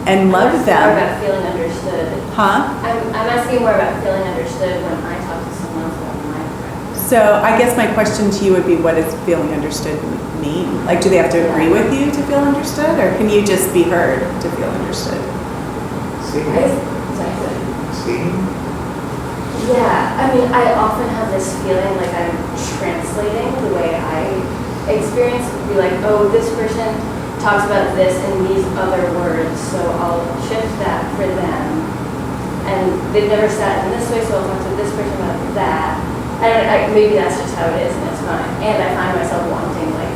and love More them. about feeling understood. Huh? I'm asking more about feeling understood when I talk to someone else about my practice. So I guess my question to you would be, what does feeling understood mean? Like, do they have to agree with you to feel understood, or can you just be heard to feel understood? See? Yeah, I mean, I often have this feeling like I'm translating the way I experience. Be like, oh, this person talks about this in these other words, so I'll shift that for them. And they've never said it in this way, so I'll talk to this person about that. Maybe that's just how it is, and it's fine. And I find myself wanting like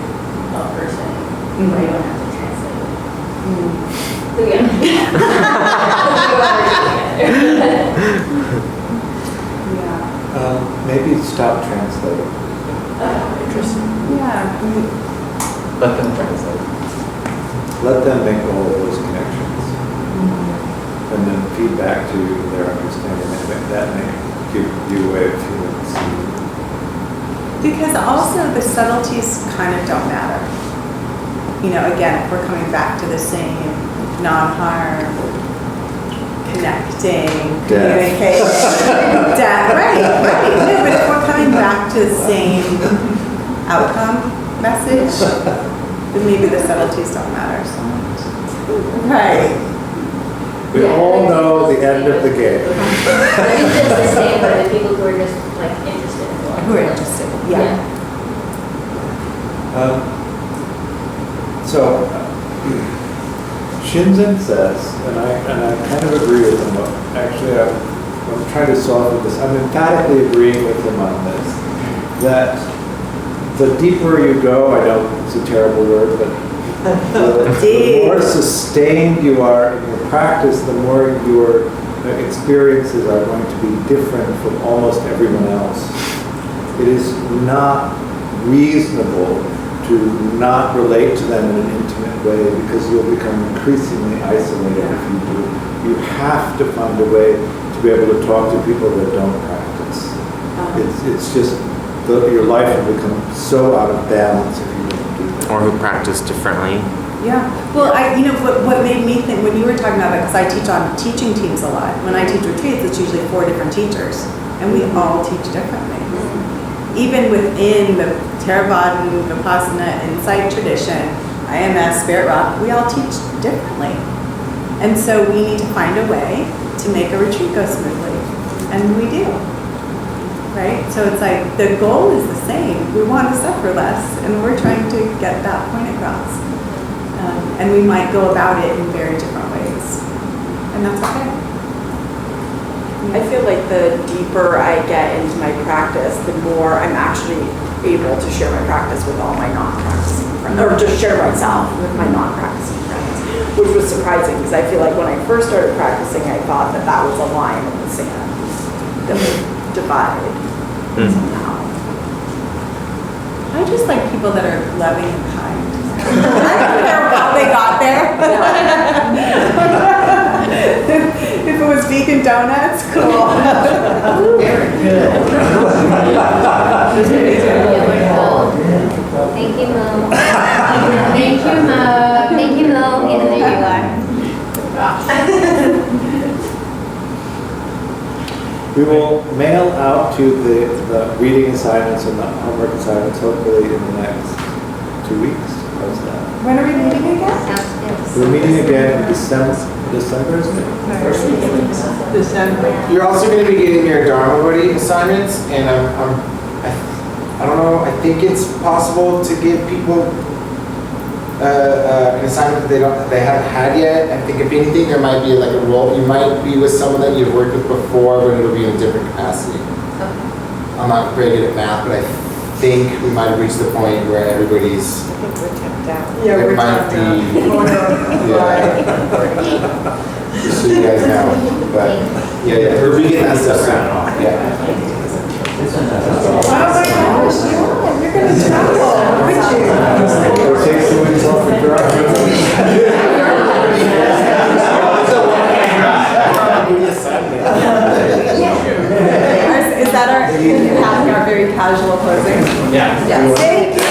a person where I don't have to translate it. So Maybe stop translating. Interesting. Yeah. Let them translate. Let them make all of those connections. And then feedback to their understanding. And that may give you a way of feeling seen. Because also the subtleties kind of don't matter. You know, again, if we're coming back to the same non-harm, connecting, communicating, right. No, but if we're coming back to the same outcome message, then maybe the subtleties don't matter so much. Right. We all know the end of the game. I think it's the same for the people who are just like interested in one. Who are interested, yeah. So, Shinzen says, and I kind of agree with him, actually I'm trying to soften this, I'm emphatically agreeing with him on this, that the deeper you go, I know it's a terrible word, but the more sustained you are in your practice, the more your experiences are going to be different from almost everyone else. It is not reasonable to not relate to them in an intimate way because you'll become increasingly isolated if you do. You have to find a way to be able to talk to people that don't practice. It's just, your life will become so out of balance if you don't do that. Or who practice differently. Yeah. Well, what made me think, when you were talking about that, because I teach on teaching teams a lot. When I teach retreats, it's usually 4 different teachers, and we all teach differently. Even within the Theravadan, Vipassana, Insight tradition, IMS, Spirit Rock, we all teach differently. And so we need to find a way to make a retreat go smoothly. And we do. Right? So it's like, the goal is the same. We want to suffer less, and we're trying to get that point across. And we might go about it in very different ways. And that's okay. I feel like the deeper I get into my practice, the more I'm actually able to share my practice with all my non-practicing friends, or just share myself with my non-practicing friends, which was surprising because I feel like when I first started practicing, I thought that that was a line in the sand that would divide somehow. I just like people that are loving and kind. I don't care how they got there. If it was vegan donuts, cool. Very good. Thank you, Mo. Thank you, Mo. Thank you, Mo. And there you are. We will mail out to the reading assignments and the homework assignments hopefully in the next 2 weeks. How's that? When are we meeting again? We're meeting again in December, isn't it? December. You're also going to be getting your Dharma Buddy assignments, and I don't know, I think it's possible to give people an assignment that they haven't had yet. I think if anything, there might be like a role, you might be with someone that you've worked with before, but it'll be in a different capacity. I'm not very good at math, but I think we might have reached the point where everybody's. I think we're tapped out. Yeah, It we're might tapped be- out. Just so you guys know, but yeah, we're getting that stuff done. Yeah. Oh my gosh, yeah, you're gonna travel, aren't you? Or take 2 weeks off for Is that our very casual closing? Yeah. Yes. Thank you.